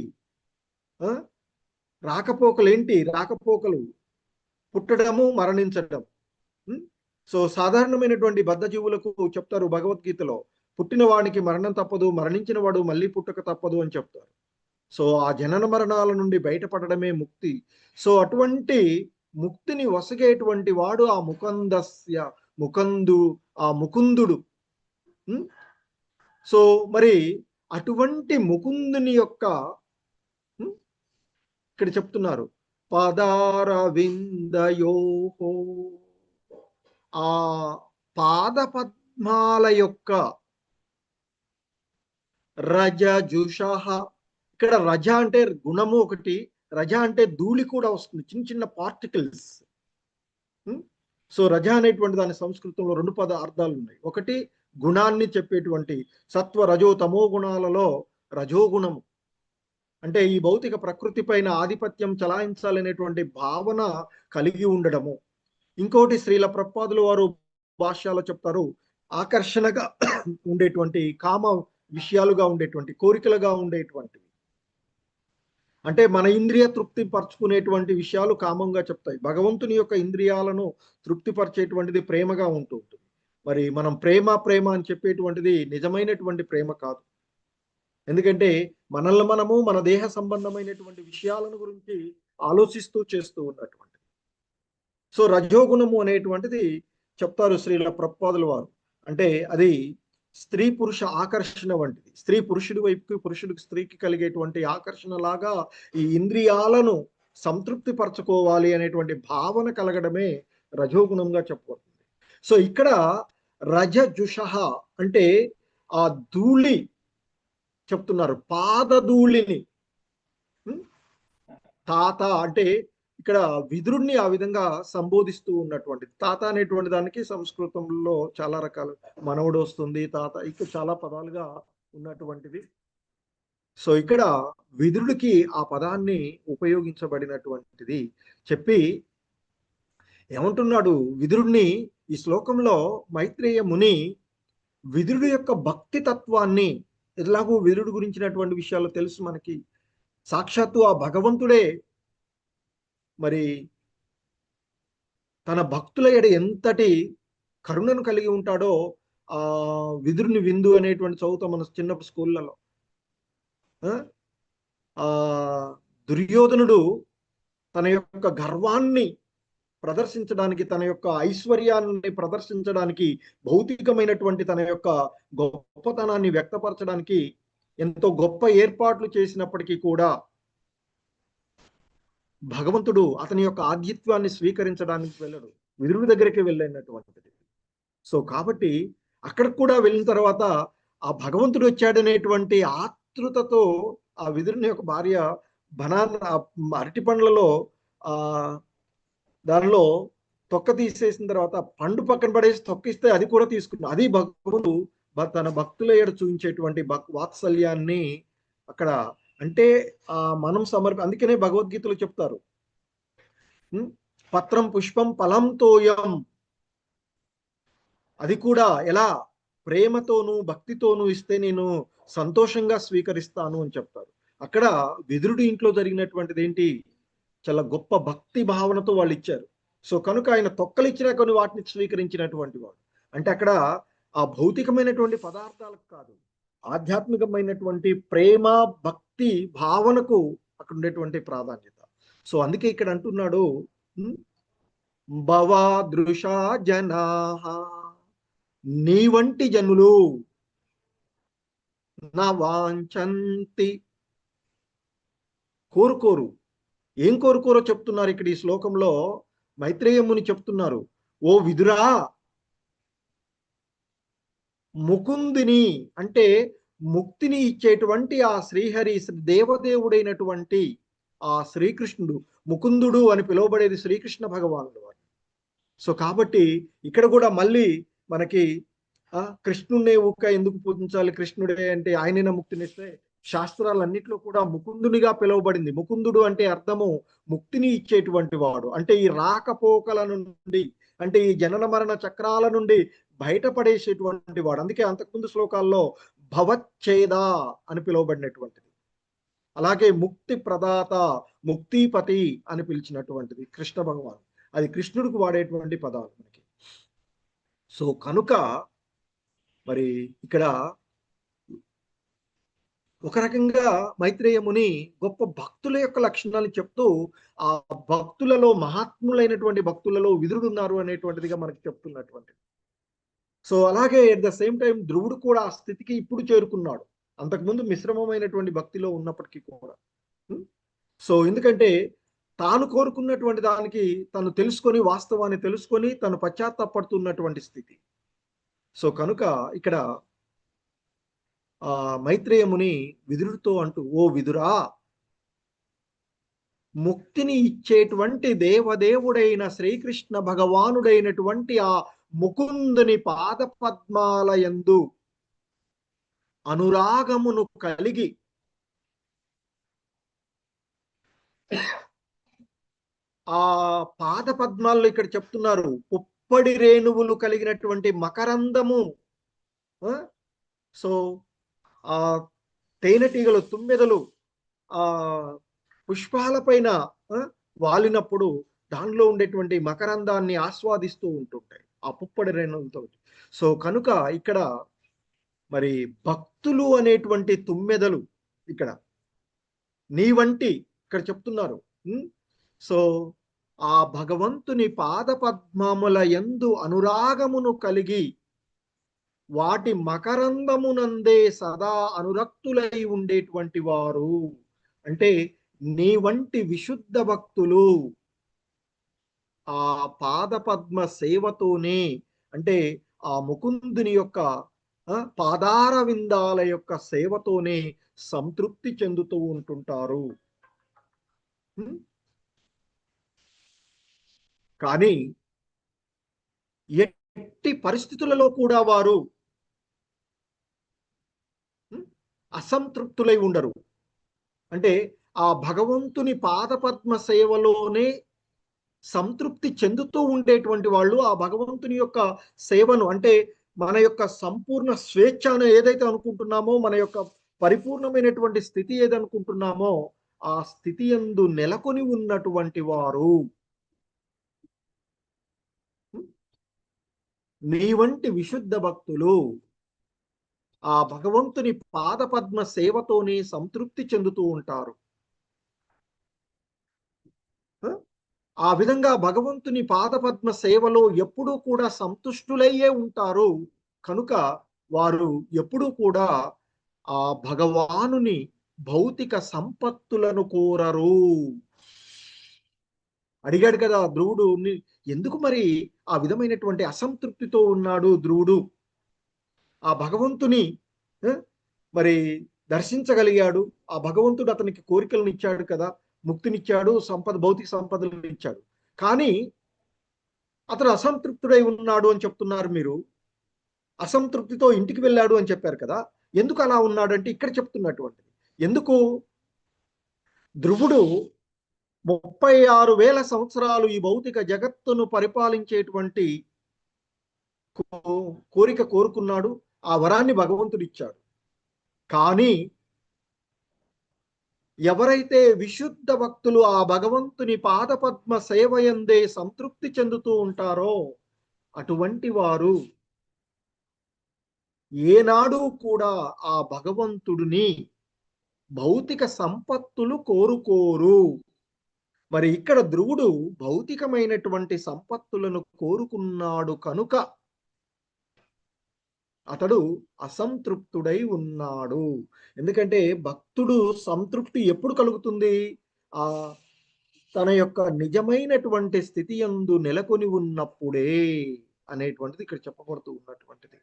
రాకపోకలు ఏంటి? రాకపోకలు పుట్టడము, మరణించడం. సో సాధారణమైనటువంటి బద్ధజీవులకు చెప్తారు భగవద్గీతలో, పుట్టిన వాడికి మరణం తప్పదు, మరణించిన వాడు మళ్ళీ పుట్టక తప్పదు అని చెప్తారు. సో ఆ జనన మరణాల నుండి బయటపడడమే ముక్తి. సో అటువంటి ముక్తిని వసగేటువంటి వాడు ఆ ముకుందస్య, ఆ ముకుందుడు. సో మరి అటువంటి ముకుందుని యొక్క ఇక్కడ చెప్తున్నారు పాదారవిందయోహో, ఆ పాద పద్మాల యొక్క రజజుషః. ఇక్కడ రజ అంటే గుణము ఒకటి, రజ అంటే ధూళి కూడా వస్తుంది, చిన్న చిన్న పార్టికల్స్. సో రజ అనేటువంటి దాని సంస్కృతంలో రెండు పద అర్థాలు ఉన్నాయి. ఒకటి గుణాన్ని చెప్పేటువంటి సత్వ రజో తమో గుణాలలో రజోగుణము అంటే ఈ భౌతిక ప్రకృతి పైన ఆధిపత్యం చలాయించాలనేటువంటి భావన కలిగి ఉండడము. ఇంకోటి శ్రీల ప్రభుపాదుల వారు భాష్యాలో చెప్తారు, ఆకర్షణగా ఉండేటువంటి కామ విషయాలుగా ఉండేటువంటి కోరికలుగా ఉండేటువంటివి. అంటే మన ఇంద్రియ తృప్తి పరచుకునేటువంటి విషయాలు కామంగా చెప్తాయి. భగవంతుని యొక్క ఇంద్రియాలను తృప్తిపరిచేటువంటిది ప్రేమగా ఉంటుంది. మరి మనం ప్రేమ అని చెప్పేటువంటిది నిజమైనటువంటి ప్రేమ కాదు. ఎందుకంటే మనల్ని మనము మన దేహ సంబంధమైనటువంటి విషయాలను గురించి ఆలోచిస్తూ చేస్తూ ఉన్నటువంటి. సో రజోగుణము అనేటువంటిది చెప్తారు శ్రీల ప్రభుపాదుల వారు. అంటే అది స్త్రీ పురుష ఆకర్షణ వంటిది. స్త్రీ పురుషుడి వైపుకి, పురుషుడికి స్త్రీకి కలిగేటువంటి ఆకర్షణ లాగా ఈ ఇంద్రియాలను సంతృప్తి పరచుకోవాలి అనేటువంటి భావన కలగడమే రజోగుణంగా చెప్పబడుతుంది. సో ఇక్కడ రజజుషః అంటే ఆ ధూళి చెప్తున్నారు, పాదధూళిని. తాత అంటే ఇక్కడ విదురుణ్ణి ఆ విధంగా సంబోధిస్తూ ఉన్నటువంటి. తాత అనేటువంటి దానికి సంస్కృతంలో చాలా రకాలు, మనవుడు వస్తుంది, తాత, ఇక్కడ చాలా పదాలుగా ఉన్నటువంటిది. సో ఇక్కడ విదురుడికి ఆ పదాన్ని ఉపయోగించబడినటువంటిది చెప్పి ఏమంటున్నాడు విదురుణ్ణి ఈ శ్లోకంలో మైత్రేయ ముని విదురుడు యొక్క భక్తి తత్వాన్ని, ఎలాగూ విదురుడు గురించినటువంటి విషయాలు తెలుసు మనకి, సాక్షాత్తు ఆ భగవంతుడే మరి తన భక్తుల ఎడ ఎంతటి కరుణను కలిగి ఉంటాడో ఆ విదురుని విందు అనేటువంటి చదువుతాం మన చిన్నప్పుడు స్కూళ్ళలో. ఆ దుర్యోధనుడు తన యొక్క గర్వాన్ని ప్రదర్శించడానికి, తన యొక్క ఐశ్వర్యాన్ని ప్రదర్శించడానికి, భౌతికమైనటువంటి తన యొక్క గొప్పతనాన్ని వ్యక్తపరచడానికి ఎంతో గొప్ప ఏర్పాట్లు చేసినప్పటికీ కూడా భగవంతుడు అతని యొక్క ఆధ్యత్వాన్ని స్వీకరించడానికి వెళ్ళడు, విదురుడి దగ్గరికి వెళ్ళినటువంటిది. సో కాబట్టి అక్కడికి కూడా వెళ్ళిన తర్వాత ఆ భగవంతుడు వచ్చాడనేటువంటి ఆతృతతో ఆ విదురుని యొక్క భార్య అరటి పండ్లలో దానిలో తొక్క తీసేసిన తర్వాత పండు పక్కన పడేసి తొక్కిస్తే అది కూడా తీసుకున్నాడు. అది భగవంతుడు తన భక్తుల ఏడ చూపించేటువంటి వాత్సల్యాన్ని అక్కడ. అంటే మనం అందుకనే భగవద్గీతలో చెప్తారు, పత్రం పుష్పం ఫలం తోయం. అది కూడా ఎలా? ప్రేమతోనూ భక్తితోనూ ఇస్తే నేను సంతోషంగా స్వీకరిస్తాను అని చెప్తారు. అక్కడ విదురుడి ఇంట్లో జరిగినటువంటిది ఏంటి? చాలా గొప్ప భక్తి భావనతో వాళ్ళు ఇచ్చారు. సో కనుక ఆయన తొక్కలు ఇచ్చినా కొన్ని వాటిని స్వీకరించినటువంటి వాడు. అంటే అక్కడ ఆ భౌతికమైనటువంటి పదార్థాలకు కాదు, ఆధ్యాత్మికమైనటువంటి ప్రేమ భక్తి భావనకు అక్కడ ఉండేటువంటి ప్రాధాన్యత. సో అందుకే ఇక్కడ అంటున్నాడు, భవాదృశా జనాః, నీ వంటి జనులు, నా వాంఛంతి కోరుకోరు. ఏం కోరుకోరో చెప్తున్నారు ఇక్కడ ఈ శ్లోకంలో. మైత్రేయ ముని చెప్తున్నారు, ఓ విదురా, ముకుందిని అంటే ముక్తిని ఇచ్చేటువంటి ఆ శ్రీహరి దేవదేవుడైనటువంటి ఆ శ్రీకృష్ణుడు, ముకుందుడు అని పిలువబడేది శ్రీకృష్ణ భగవానుడు వారు. సో కాబట్టి ఇక్కడ కూడా మళ్ళీ మనకి కృష్ణుడినే ఊక ఎందుకు పూజించాలి, కృష్ణుడే అంటే ఆయనైనా ముక్తినిస్తే, శాస్త్రాలన్నిట్లో కూడా ముకుందునిగా పిలువబడింది. ముకుందుడు అంటే అర్థము ముక్తిని ఇచ్చేటువంటి వాడు, అంటే ఈ రాకపోకల నుండి, అంటే ఈ జనన మరణ చక్రాల నుండి బయటపడేసేటువంటి వాడు. అందుకే అంతకుముందు శ్లోకాల్లో భవచ్ఛేద అని పిలువబడినటువంటిది. అలాగే ముక్తి ప్రదాత, ముక్తిపతి అని పిలిచినటువంటిది కృష్ణ భగవాన్. అది కృష్ణుడికి వాడేటువంటి పదాలు మనకి. సో కనుక మరి ఇక్కడ ఒక రకంగా మైత్రేయ ముని గొప్ప భక్తుల యొక్క లక్షణాలు చెప్తూ ఆ భక్తులలో, మహాత్ములైనటువంటి భక్తులలో విదురుడు ఉన్నారు అనేటువంటిదిగా మనకి చెప్తున్నటువంటిది. సో అలాగే ఎట్ ద సేమ్ టైం ధ్రువుడు కూడా ఆ స్థితికి ఇప్పుడు చేరుకున్నాడు, అంతకుముందు మిశ్రమమైనటువంటి భక్తిలో ఉన్నప్పటికీ కూడా. సో ఎందుకంటే తాను కోరుకున్నటువంటి దానికి తను తెలుసుకొని, వాస్తవాన్ని తెలుసుకొని తను పశ్చాత్తాపడుతున్నటువంటి స్థితి. సో కనుక ఇక్కడ మైత్రేయ ముని విదురుడితో అంటూ, ఓ విదురా, ముక్తిని ఇచ్చేటువంటి దేవదేవుడైన శ్రీకృష్ణ భగవానుడైనటువంటి ఆ ముకుందుని పాద పద్మాల యందు అనురాగమును కలిగి ఆ పాద పద్మాల్లో ఇక్కడ చెప్తున్నారు పుప్పడి రేణువులు కలిగినటువంటి మకరందము. సో ఆ తేనెటీగలు, తుమ్మెదలు ఆ పుష్పాలపైన వాలినప్పుడు దానిలో ఉండేటువంటి మకరందాన్ని ఆస్వాదిస్తూ ఉంటుంటాయి ఆ పుప్పడి రేణువులతో. సో కనుక ఇక్కడ మరి భక్తులు అనేటువంటి తుమ్మెదలు ఇక్కడ నీ వంటి ఇక్కడ చెప్తున్నారు. సో ఆ భగవంతుని పాద పద్మముల యందు అనురాగమును కలిగి వాటి మకరందమునందే సదా అనురక్తులై ఉండేటువంటి వారు, అంటే నీ వంటి విశుద్ధ భక్తులు ఆ పాద పద్మ సేవతోనే, అంటే ఆ ముకుందుని యొక్క పాదార విందాల యొక్క సేవతోనే సంతృప్తి చెందుతూ ఉంటుంటారు. కానీ ఎట్టి పరిస్థితులలో కూడా వారు అసంతృప్తులై ఉండరు. అంటే ఆ భగవంతుని పాదపద్మ సేవలోనే సంతృప్తి చెందుతూ ఉండేటువంటి వాళ్ళు ఆ భగవంతుని యొక్క సేవను, అంటే మన యొక్క సంపూర్ణ స్వేచ్ఛ అని ఏదైతే అనుకుంటున్నామో, మన యొక్క పరిపూర్ణమైనటువంటి స్థితి ఏదనుకుంటున్నామో ఆ స్థితి యందు నెలకొని ఉన్నటువంటి వారు. నీ వంటి విశుద్ధ భక్తులు ఆ భగవంతుని పాదపద్మ సేవతోనే సంతృప్తి చెందుతూ ఉంటారు. ఆ విధంగా భగవంతుని పాదపద్మ సేవలో ఎప్పుడూ కూడా సంతుష్టులయ్యే ఉంటారు. కనుక వారు ఎప్పుడూ కూడా ఆ భగవానుని భౌతిక సంపత్తులను కోరరు. అడిగాడు కదా ధ్రువుడు, ఎందుకు మరి ఆ విధమైనటువంటి అసంతృప్తితో ఉన్నాడు ధ్రువుడు? ఆ భగవంతుని మరి దర్శించగలిగాడు, ఆ భగవంతుడు అతనికి కోరికలను ఇచ్చాడు కదా, ముక్తినిచ్చాడు, భౌతిక సంపదలను ఇచ్చాడు. కానీ అతను అసంతృప్తుడై ఉన్నాడు అని చెప్తున్నారు మీరు. అసంతృప్తితో ఇంటికి వెళ్ళాడు అని చెప్పారు కదా, ఎందుకు అలా ఉన్నాడంటే ఇక్కడ చెప్తున్నటువంటిది. ఎందుకు ధ్రువుడు 36,000 సంవత్సరాలు ఈ భౌతిక జగత్తును పరిపాలించేటువంటి కోరిక కోరుకున్నాడు, ఆ వరాన్ని భగవంతుడు ఇచ్చాడు. కానీ ఎవరైతే విశుద్ధ భక్తులు ఆ భగవంతుని పాదపద్మ సేవయందే సంతృప్తి చెందుతూ ఉంటారో అటువంటి వారు ఏనాడు కూడా ఆ భగవంతుడిని భౌతిక సంపత్తులు కోరుకోరు. మరి ఇక్కడ ధ్రువుడు భౌతికమైనటువంటి సంపత్తులను కోరుకున్నాడు కనుక అతడు అసంతృప్తుడై ఉన్నాడు. ఎందుకంటే భక్తుడు సంతృప్తి ఎప్పుడు కలుగుతుంది? ఆ తన యొక్క నిజమైనటువంటి స్థితి యందు నెలకొని ఉన్నప్పుడే అనేటువంటిది ఇక్కడ చెప్పబడుతూ ఉన్నటువంటిది.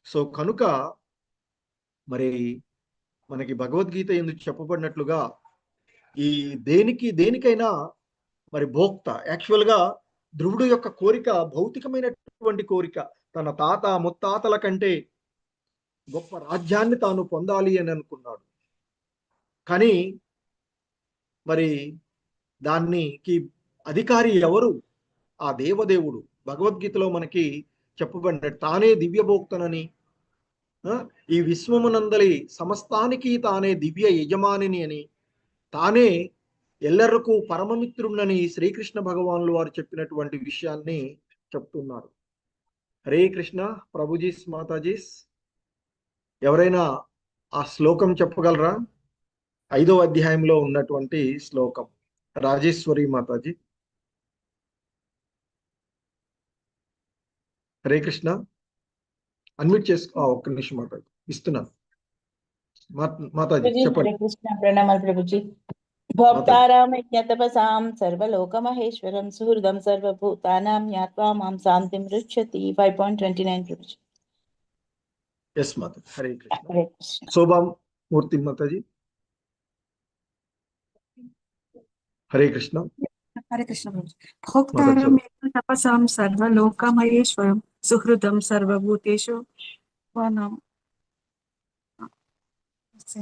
సో కనుక మరి మనకి భగవద్గీత ఎందుకు చెప్పబడినట్లుగా ఈ దేనికైనా మరి భోక్త, యాక్చువల్గా ధ్రువుడు యొక్క కోరిక భౌతికమైనటువంటి కోరిక, తన తాత ముత్తాతల కంటే గొప్ప రాజ్యాన్ని తాను పొందాలి అని అనుకున్నాడు. కానీ మరి దానికి అధికారి ఎవరు? ఆ దేవదేవుడు. భగవద్గీతలో మనకి చెప్పబడినట్టు తానే దివ్యభోక్తనని, ఈ విశ్వమునందలి సమస్తానికి తానే దివ్య యజమానిని అని, తానే ఎల్లరకు పరమమిత్రుణ్ణని శ్రీకృష్ణ భగవానులు వారు చెప్పినటువంటి విషయాన్ని చెప్తున్నారు. హరే కృష్ణ. ప్రభుజీస్, మాతాజీస్, ఎవరైనా ఆ శ్లోకం చెప్పగలరా? 5వ అధ్యాయంలో ఉన్నటువంటి శ్లోకం. రాజేశ్వరి మాతాజీ. హరే కృష్ణ. అన్మ్యూట్ చేసుకో. ఒక్క నిమిషం మాతాజీ ఇస్తున్నాను. మాతాజీ చెప్పండి. హరే కృష్ణ. ప్రణామాలు ప్రభుజీ. భోక్తారాం యజ్ఞతపసాం సర్వలోకమహేశ్వరం సుహృదం సర్వభూతానాం జ్ఞాత్వా మాం శాంతిం రుచ్యతి. 5.29 ప్రభుజీ. ఎస్ మాతాజీ. హరే కృష్ణ. శోభాం మూర్తి మాతాజీ. హరే కృష్ణ. హరే కృష్ణ. భోక్తారం తపసాం సర్వలోకమహేశ్వరం సుహృదం సర్వభూతేషు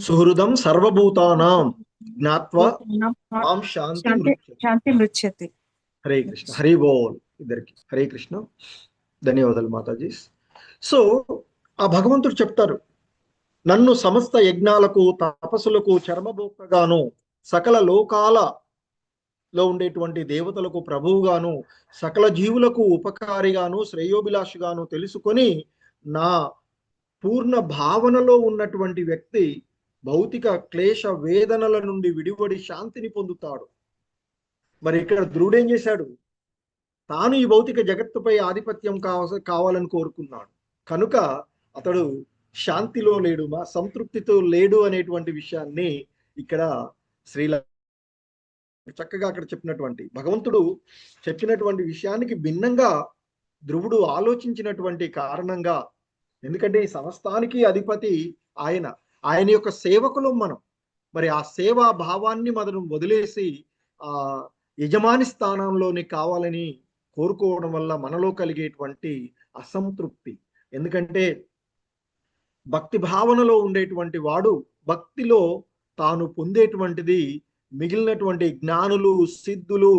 సుహృదం సర్వభూతానాం జ్ఞాత్వా మాం శాంతి మృచ్యతి. హరే కృష్ణ. హరి బోల్ ఇద్దరికి. హరే కృష్ణ. ధన్యవాదాలు మాతాజీ. సో ఆ భగవంతుడు చెప్తారు, నన్ను సమస్త యజ్ఞాలకు తపస్సులకు చర్మభోక్తగాను, సకల లోకాలలో ఉండేటువంటి దేవతలకు ప్రభువుగాను, సకల జీవులకు ఉపకారిగాను శ్రేయోభిలాషిగాను తెలుసుకొని నా పూర్ణ భావనలో ఉన్నటువంటి వ్యక్తి భౌతిక క్లేశ వేదనల నుండి విడివడి శాంతిని పొందుతాడు. మరి ఇక్కడ ధ్రువుడు ఏం చేశాడు? తాను ఈ భౌతిక జగత్తుపై ఆధిపత్యం కావాలని కోరుకున్నాడు. కనుక అతడు శాంతిలో లేడు, మా సంతృప్తితో లేడు అనేటువంటి విషయాన్ని ఇక్కడ శ్రీల చక్కగా అక్కడ చెప్పినటువంటి భగవంతుడు చెప్పినటువంటి విషయానికి భిన్నంగా ధ్రువుడు ఆలోచించినటువంటి కారణంగా, ఎందుకంటే ఈ సమస్తానికి అధిపతి ఆయన యొక్క సేవకులు మనం. మరి ఆ సేవా భావాన్ని మనం వదిలేసి ఆ యజమాని స్థానంలోని కావాలని కోరుకోవడం వల్ల మనలో కలిగేటువంటి అసంతృప్తి. ఎందుకంటే భక్తి భావనలో ఉండేటువంటి వాడు భక్తిలో తాను పొందేటువంటిది మిగిలినటువంటి జ్ఞానులు, సిద్ధులు,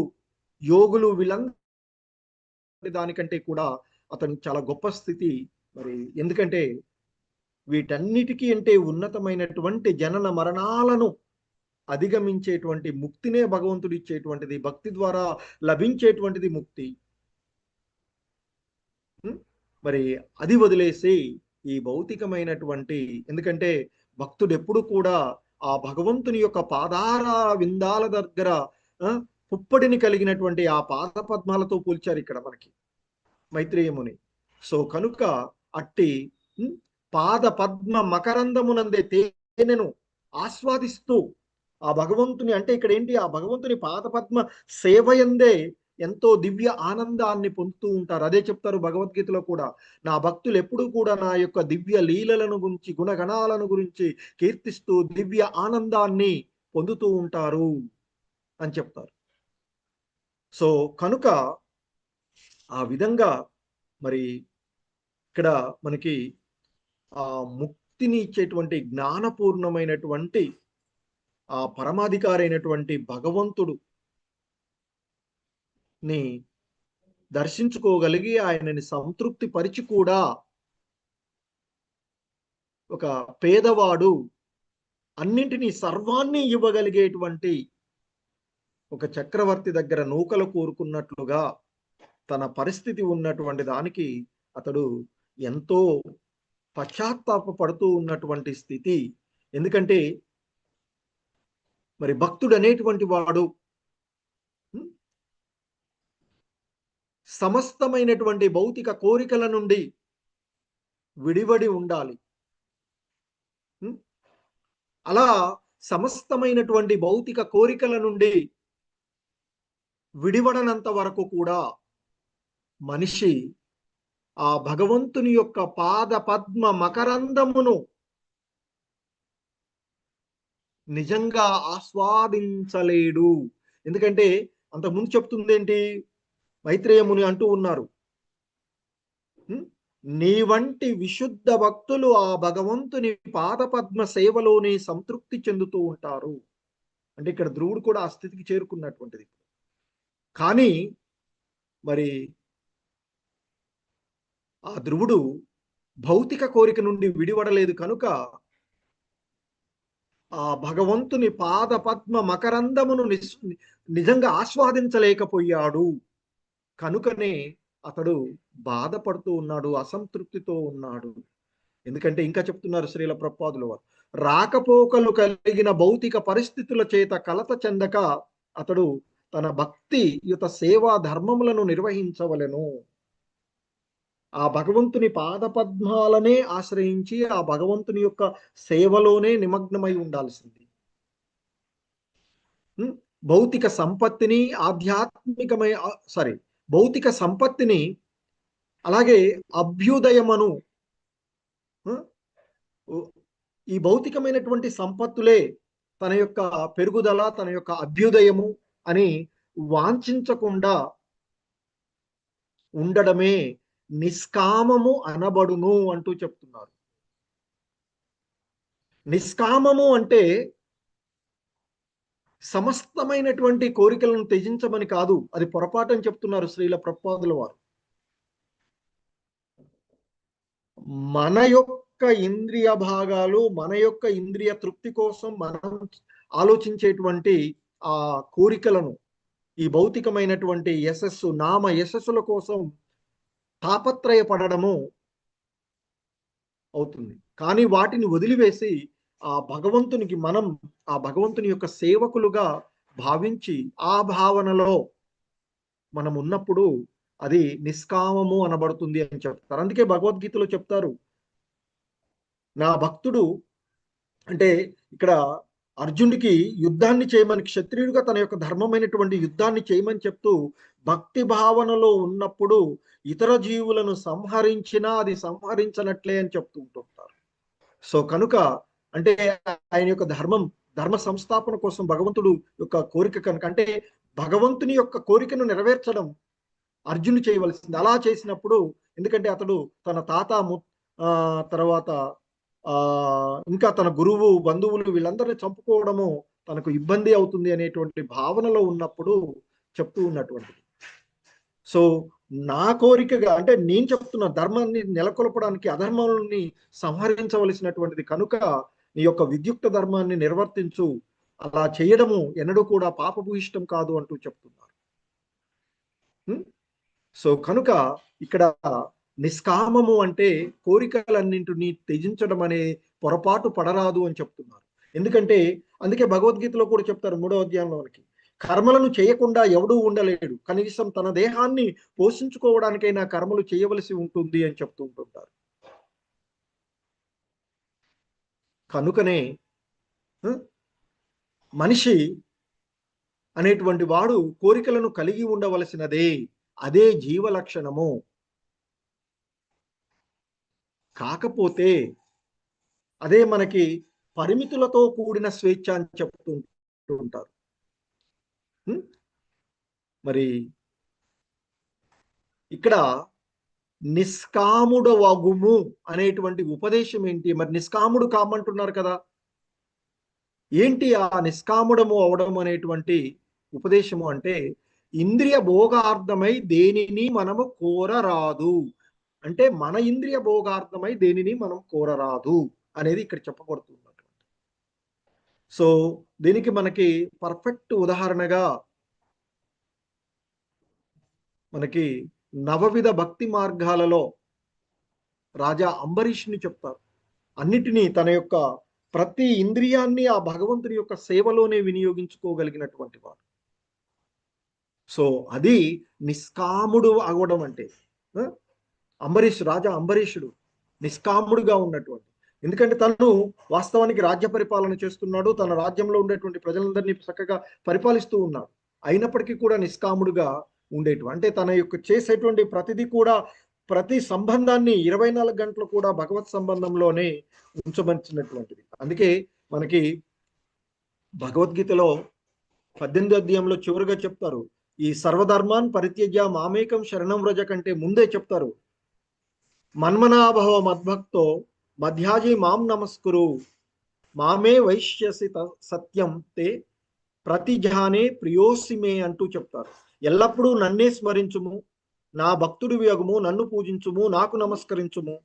యోగులు వీళ్ళందరి దానికంటే కూడా అతను చాలా గొప్ప స్థితి. మరి ఎందుకంటే వీటన్నిటికీ అంటే ఉన్నతమైనటువంటి జనన మరణాలను అధిగమించేటువంటి ముక్తినే భగవంతుడు ఇచ్చేటువంటిది. భక్తి ద్వారా లభించేటువంటిది ముక్తి. మరి అది వదిలేసి ఈ భౌతికమైనటువంటి, ఎందుకంటే భక్తుడు ఎప్పుడు కూడా ఆ భగవంతుని యొక్క పాదార విందాల దగ్గర పుప్పడిని కలిగినటువంటి ఆ పాద పద్మాలతో పోల్చారు ఇక్కడ మనకి మైత్రేయముని. సో కనుక అట్టి పాద పద్మ మకరందమునందే తేనెను ఆస్వాదిస్తూ ఆ భగవంతుని, అంటే ఇక్కడ ఏంటి, ఆ భగవంతుని పాద పద్మ సేవయందే ఎంతో దివ్య ఆనందాన్ని పొందుతూ ఉంటారు. అదే చెప్తారు భగవద్గీతలో కూడా, నా భక్తులు ఎప్పుడూ కూడా నా యొక్క దివ్య లీలలను గురించి, గుణగణాలను గురించి కీర్తిస్తూ దివ్య ఆనందాన్ని పొందుతూ ఉంటారు అని చెప్తారు. సో కనుక ఆ విధంగా మరి ఇక్కడ మనకి ఆ ముక్తిని ఇచ్చేటువంటి జ్ఞానపూర్ణమైనటువంటి ఆ పరమాధికారి అయినటువంటి భగవంతుడు ని దర్శించుకోగలిగి ఆయనని సంతృప్తి పరిచి కూడా ఒక పేదవాడు అన్నింటినీ సర్వాన్ని ఇవ్వగలిగేటువంటి ఒక చక్రవర్తి దగ్గర నూకలు కోరుకున్నట్లుగా తన పరిస్థితి ఉన్నటువంటి దానికి అతడు ఎంతో పశ్చాత్తాపపడుతూ ఉన్నటువంటి స్థితి. ఎందుకంటే మరి భక్తుడు అనేటువంటి వాడు సమస్తమైనటువంటి భౌతిక కోరికల నుండి విడివడి ఉండాలి. అలా సమస్తమైనటువంటి భౌతిక కోరికల నుండి విడివడనంత వరకు కూడా మనిషి ఆ భగవంతుని యొక్క పాద పద్మ మకరందమును నిజంగా ఆస్వాదించలేడు. ఎందుకంటే అంతకుముందు చెప్తుంది ఏంటి, మైత్రేయ ముని అంటూ ఉన్నారు, నీ వంటి విశుద్ధ భక్తులు ఆ భగవంతుని పాదపద్మ సేవలోనే సంతృప్తి చెందుతూ ఉంటారు. అంటే ఇక్కడ ధ్రువుడు కూడా ఆ స్థితికి చేరుకున్నటువంటిది. కానీ మరి ఆ ధ్రువుడు భౌతిక కోరిక నుండి విడివడలేదు కనుక ఆ భగవంతుని పాదపద్మ మకరందమును నిజంగా ఆస్వాదించలేకపోయాడు. కనుకనే అతడు బాధపడుతూ ఉన్నాడు, అసంతృప్తితో ఉన్నాడు. ఎందుకంటే ఇంకా చెప్తున్నారు శ్రీల ప్రభుపాదుల వారు, రాకపోకలు కలిగిన భౌతిక పరిస్థితుల చేత కలత చెందక అతడు తన భక్తి యుత సేవా ధర్మములను నిర్వహించవలెను. ఆ భగవంతుని పాదపద్మాలనే ఆశ్రయించి ఆ భగవంతుని యొక్క సేవలోనే నిమగ్నమై ఉండాల్సింది. భౌతిక సంపత్తిని భౌతిక సంపత్తిని అలాగే అభ్యుదయమను, ఈ భౌతికమైనటువంటి సంపత్తులే తన యొక్క పెరుగుదల, తన యొక్క అభ్యుదయము అని వాంఛించకుండా ఉండడమే నిష్కామము అనబడును అంటూ చెప్తున్నారు. నిష్కామము అంటే సమస్తమైనటువంటి కోరికలను త్యజించమని కాదు, అది పొరపాటు అని చెప్తున్నారు శ్రీల ప్రభుపాదుల వారు. మన యొక్క ఇంద్రియ భాగాలు, మన యొక్క ఇంద్రియ తృప్తి కోసం మనం ఆలోచించేటువంటి ఆ కోరికలను, ఈ భౌతికమైనటువంటి యశస్సు, నామ యశస్సుల కోసం తాపత్రయపడము అవుతుంది. కానీ వాటిని వదిలివేసి ఆ భగవంతునికి మనం ఆ భగవంతుని యొక్క సేవకులుగా భావించి ఆ భావనలో మనం ఉన్నప్పుడు అది నిష్కామము అనబడుతుంది అని చెప్తారు. అందుకే భగవద్గీతలో చెప్తారు, నా భక్తుడు అంటే ఇక్కడ అర్జునుడికి యుద్ధాన్ని చేయమని, క్షత్రియుడిగా తన యొక్క ధర్మమైనటువంటి యుద్ధాన్ని చేయమని చెప్తూ భక్తి భావనలో ఉన్నప్పుడు ఇతర జీవులను సంహరించినా అది సంహరించనట్లే అని చెప్తూ ఉంటుంటారు. సో కనుక అంటే ఆయన యొక్క ధర్మ సంస్థాపన కోసం భగవంతుడు యొక్క కోరిక కనుక, అంటే భగవంతుని యొక్క కోరికను నెరవేర్చడం అర్జునుడు చేయవలసింది. అలా చేసినప్పుడు, ఎందుకంటే అతడు తన తాత తర్వాత ఇంకా తన గురువు, బంధువులు వీళ్ళందరినీ చంపుకోవడము తనకు ఇబ్బంది అవుతుంది అనేటువంటి భావనలో ఉన్నప్పుడు చెప్తూ ఉన్నటువంటిది. సో నా కోరికగా అంటే నేను చెప్తున్న ధర్మాన్ని నెలకొల్పడానికి అధర్మాలని సంహరించవలసినటువంటిది కనుక నీ యొక్క విద్యుక్త ధర్మాన్ని నిర్వర్తించు, అలా చేయడము ఎన్నడూ కూడా పాపభూయిష్టం కాదు అంటూ చెప్తున్నారు. సో కనుక ఇక్కడ నిష్కామము అంటే కోరికలన్నింటినీ త్యజించడం అనే పొరపాటు పడరాదు అని చెప్తున్నారు. ఎందుకంటే అందుకే భగవద్గీతలో కూడా చెప్తారు 3వ అధ్యాయంలోనికి, కర్మలను చేయకుండా ఎవడూ ఉండలేడు, కనీసం తన దేహాన్ని పోషించుకోవడానికైనా కర్మలు చేయవలసి ఉంటుంది అని చెప్తూ ఉంటుంటారు. కనుకనే మనిషి అనేటువంటి వాడు కోరికలను కలిగి ఉండవలసినదే, అదే జీవ లక్షణము. కాకపోతే అదే మనకి పరిమితులతో కూడిన స్వేచ్ఛ అని చెప్తూ ఉంటారు. మరి ఇక్కడ నిష్కాముడు వగుము అనేటువంటి ఉపదేశం ఏంటి? మరి నిష్కాముడు కామంటున్నారు కదా, ఏంటి ఆ నిష్కాముడము అవడం అనేటువంటి ఉపదేశము అంటే, ఇంద్రియ భోగార్థమై దేనిని మనము కోరరాదు, అంటే మన ఇంద్రియ భోగార్థమై దేనిని మనం కోరరాదు అనేది ఇక్కడ చెప్పబడుతున్నటువంటి. సో దీనికి మనకి పర్ఫెక్ట్ ఉదాహరణగా మనకి నవవిధ భక్తి మార్గాలలో రాజా అంబరీష్ని చెప్తారు. అన్నిటినీ తన యొక్క ప్రతి ఇంద్రియాన్ని ఆ భగవంతుని యొక్క సేవలోనే వినియోగించుకోగలిగినటువంటి వాడు. సో అది నిష్కాముడు అవ్వడం అంటే. రాజా అంబరీషుడు నిష్కాముడుగా ఉన్నటువంటి, ఎందుకంటే తను వాస్తవానికి రాజ్య పరిపాలన చేస్తున్నాడు, తన రాజ్యంలో ఉండేటువంటి ప్రజలందరినీ చక్కగా పరిపాలిస్తూ ఉన్నాడు. అయినప్పటికీ కూడా నిష్కాముడుగా ఉండేటువంటి, అంటే తన యొక్క చేసేటువంటి ప్రతిదీ కూడా, ప్రతి సంబంధాన్ని 24 గంటలు కూడా భగవత్ సంబంధంలోనే ఉంచమనిచ్చినటువంటిది. అందుకే మనకి భగవద్గీతలో 18వ అధ్యాయంలో చివరిగా చెప్తారు, ఈ సర్వధర్మాన్ పరిత్యజ్య మామేకం శరణం వ్రజ కంటే ముందే చెప్తారు, మన్మనాభవ మద్భక్తో మధ్యాజీ మాం నమస్కురు మామే వైశ్యసి సత్యం తే ప్రతిజానే ప్రియోసిమే అంటూ చెప్తారు. ఎల్లప్పుడూ నన్నే స్మరించుము, నా భక్తుడి వ్యగుము, నన్ను పూజించుము, నాకు నమస్కరించుము,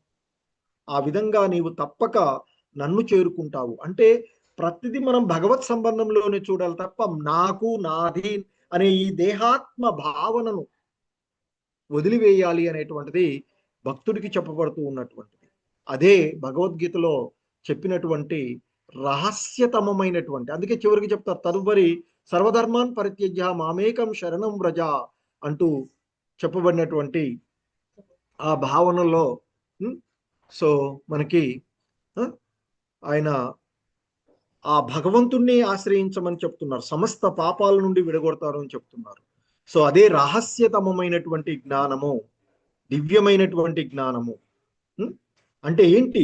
ఆ విధంగా నీవు తప్పక నన్ను చేరుకుంటావు. అంటే ప్రతిదీ మనం భగవత్ సంబంధంలోనే చూడాలి తప్ప నాకు, నాది అనే ఈ దేహాత్మ భావనను వదిలివేయాలి అనేటువంటిది భక్తుడికి చెప్పబడుతూ ఉన్నటువంటిది. అదే భగవద్గీతలో చెప్పినటువంటి రహస్యతమమైనటువంటి, అందుకే చివరికి చెప్తారు, తదుపరి సర్వధర్మాన్ పరిత్యజ్య మామేకం శరణం వ్రజ అంటూ చెప్పబడినటువంటి ఆ భావనలో సో మనకి ఆయన ఆ భగవంతుణ్ణి ఆశ్రయించమని చెప్తున్నారు, సమస్త పాపాల నుండి విడగొడతారు అని చెప్తున్నారు. సో అదే రహస్యతమమైనటువంటి జ్ఞానము, దివ్యమైనటువంటి జ్ఞానము. అంటే ఏంటి?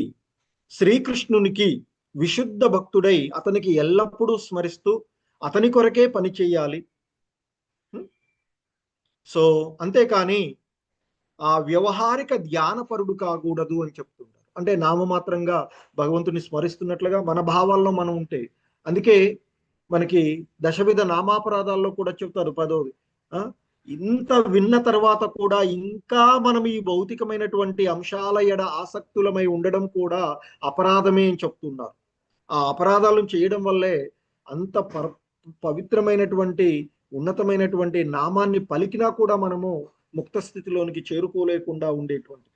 శ్రీకృష్ణునికి విశుద్ధ భక్తుడై అతనికి ఎల్లప్పుడూ స్మరిస్తూ అతని కొరకే పని చేయాలి. సో అంతేకాని ఆ వ్యవహారిక ధ్యానపరుడు కాకూడదు అని చెప్తుంటారు. అంటే నామమాత్రంగా భగవంతుని స్మరిస్తున్నట్లుగా మన భావాల్లో మనం ఉంటే, అందుకే మనకి దశవిధ నామాపరాధాల్లో కూడా చెప్తారు 10వది, ఇంత విన్న తర్వాత కూడా ఇంకా మనం ఈ భౌతికమైనటువంటి అంశాల ఎడ ఆసక్తులమై ఉండడం కూడా అపరాధమే అని చెప్తున్నారు. ఆ అపరాధాలను చేయడం వల్లే అంత పవిత్రమైనటువంటి ఉన్నతమైనటువంటి నామాన్ని పలికినా కూడా మనము ముక్త స్థితిలోనికి చేరుకోలేకుండా ఉండేటువంటిది.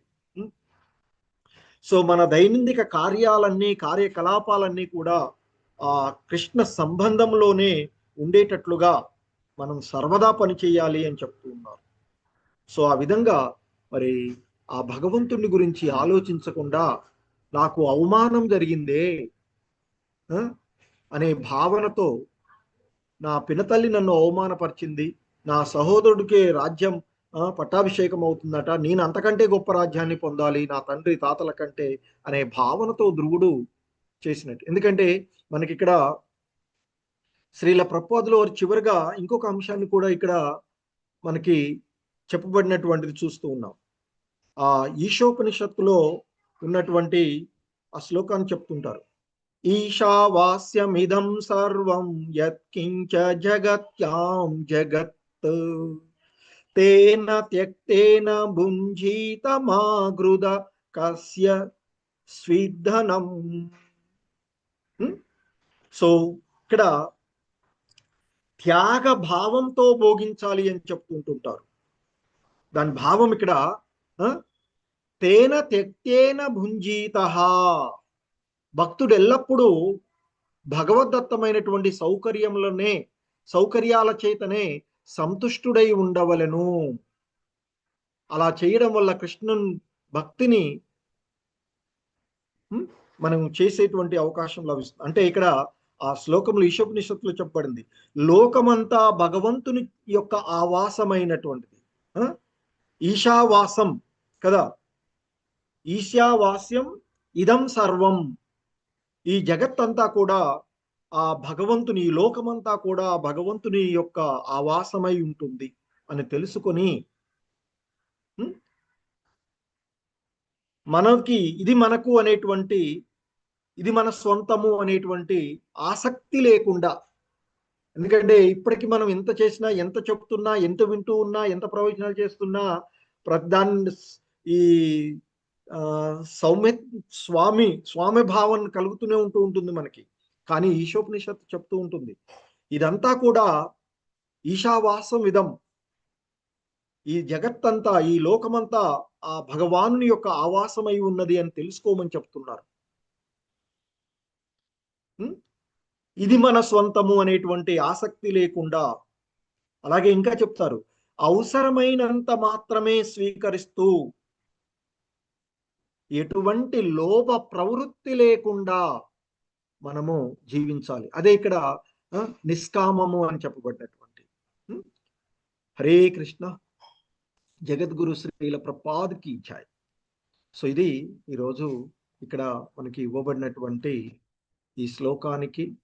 సో మన దైనందిక కార్యకలాపాలన్నీ కూడా ఆ కృష్ణ సంబంధంలోనే ఉండేటట్లుగా మనం సర్వదా పని చేయాలి అని చెప్తూ ఉన్నారు. సో ఆ విధంగా మరి ఆ భగవంతుని గురించి ఆలోచించకుండా నాకు అవమానం జరిగిందే అనే భావనతో, నా పినతల్లి నన్ను అవమానపరిచింది, నా సహోదరుడికే రాజ్యం పట్టాభిషేకం అవుతుందట, నేను అంతకంటే గొప్ప రాజ్యాన్ని పొందాలి నా తండ్రి తాతల కంటే అనే భావనతో ధ్రువుడు చేసినట్టు. ఎందుకంటే మనకి ఇక్కడ శ్రీల ప్రభుపాదులో చివరిగా ఇంకొక అంశాన్ని కూడా ఇక్కడ మనకి చెప్పబడినటువంటిది చూస్తూ ఉన్నాం. ఆ ఈశోపనిషత్తులో ఉన్నటువంటి ఆ శ్లోకాన్ని చెప్తుంటారు, ఈశావాస్యమిదం సర్వం యత్కించ జగత్యాం జగత్ తేన త్యక్తేన భుంజీత మాగృద కస్య స్విద్ధనం. సో ఇక్కడ త్యాగ భావంతో భోగించాలి అని చెప్తుంటుంటారు. దాని భావం ఇక్కడ తేన త్యక్తేన భుంజీత, భక్తుడు ఎల్లప్పుడూ భగవద్దత్తమైనటువంటి సౌకర్యాల చేతనే సంతుష్టుడై ఉండవలెను. అలా చేయడం వల్ల కృష్ణుని భక్తిని మనం చేసేటువంటి అవకాశం లభిస్తుంది. అంటే ఇక్కడ ఆ శ్లోకంలో ఈశోపనిషత్తులో చెప్పబడింది, లోకమంతా భగవంతుని యొక్క ఆవాసమైనటువంటిది. ఈశావాసం కదా, ఈశావాస్యం ఇదం సర్వం, ఈ జగత్తంతా కూడా ఆ భగవంతుని, ఈ లోకమంతా కూడా భగవంతుని యొక్క ఆవాసమై ఉంటుంది అని తెలుసుకొని మనకి ఇది మనకు అనేటువంటి, ఇది మన స్వంతము అనేటువంటి ఆసక్తి లేకుండా, ఎందుకంటే ఇప్పటికీ మనం ఎంత చేసినా, ఎంత చెప్తున్నా, ఎంత వింటూ ఉన్నా, ఎంత ప్రవచనాలు చేస్తున్నా ప్రధాన్ని ఈ స్వామి భావన కలుగుతూనే ఉంటుంది మనకి. కానీ ఈశోపనిషత్తు చెప్తూ ఉంటుంది, ఇదంతా కూడా ఈశావాసం ఇదం, ఈ జగత్తంతా, ఈ లోకమంతా ఆ భగవానుని యొక్క ఆవాసమై ఉన్నది అని తెలుసుకోమని చెప్తున్నారు. ఇది మన స్వంతము అనేటువంటి ఆసక్తి లేకుండా, అలాగే ఇంకా చెప్తారు, అవసరమైనంత మాత్రమే స్వీకరిస్తూ, ఎటువంటి లోభ ప్రవృత్తి లేకుండా మనము జీవించాలి. అదే ఇక్కడ నిష్కామము అని చెప్పబడినటువంటి. హరే కృష్ణ. జగద్గురు శ్రీల ప్రపాద్కి జై. సో ఇది ఈరోజు ఇక్కడ మనకి ఇవ్వబడినటువంటి ఈ శ్లోకానికి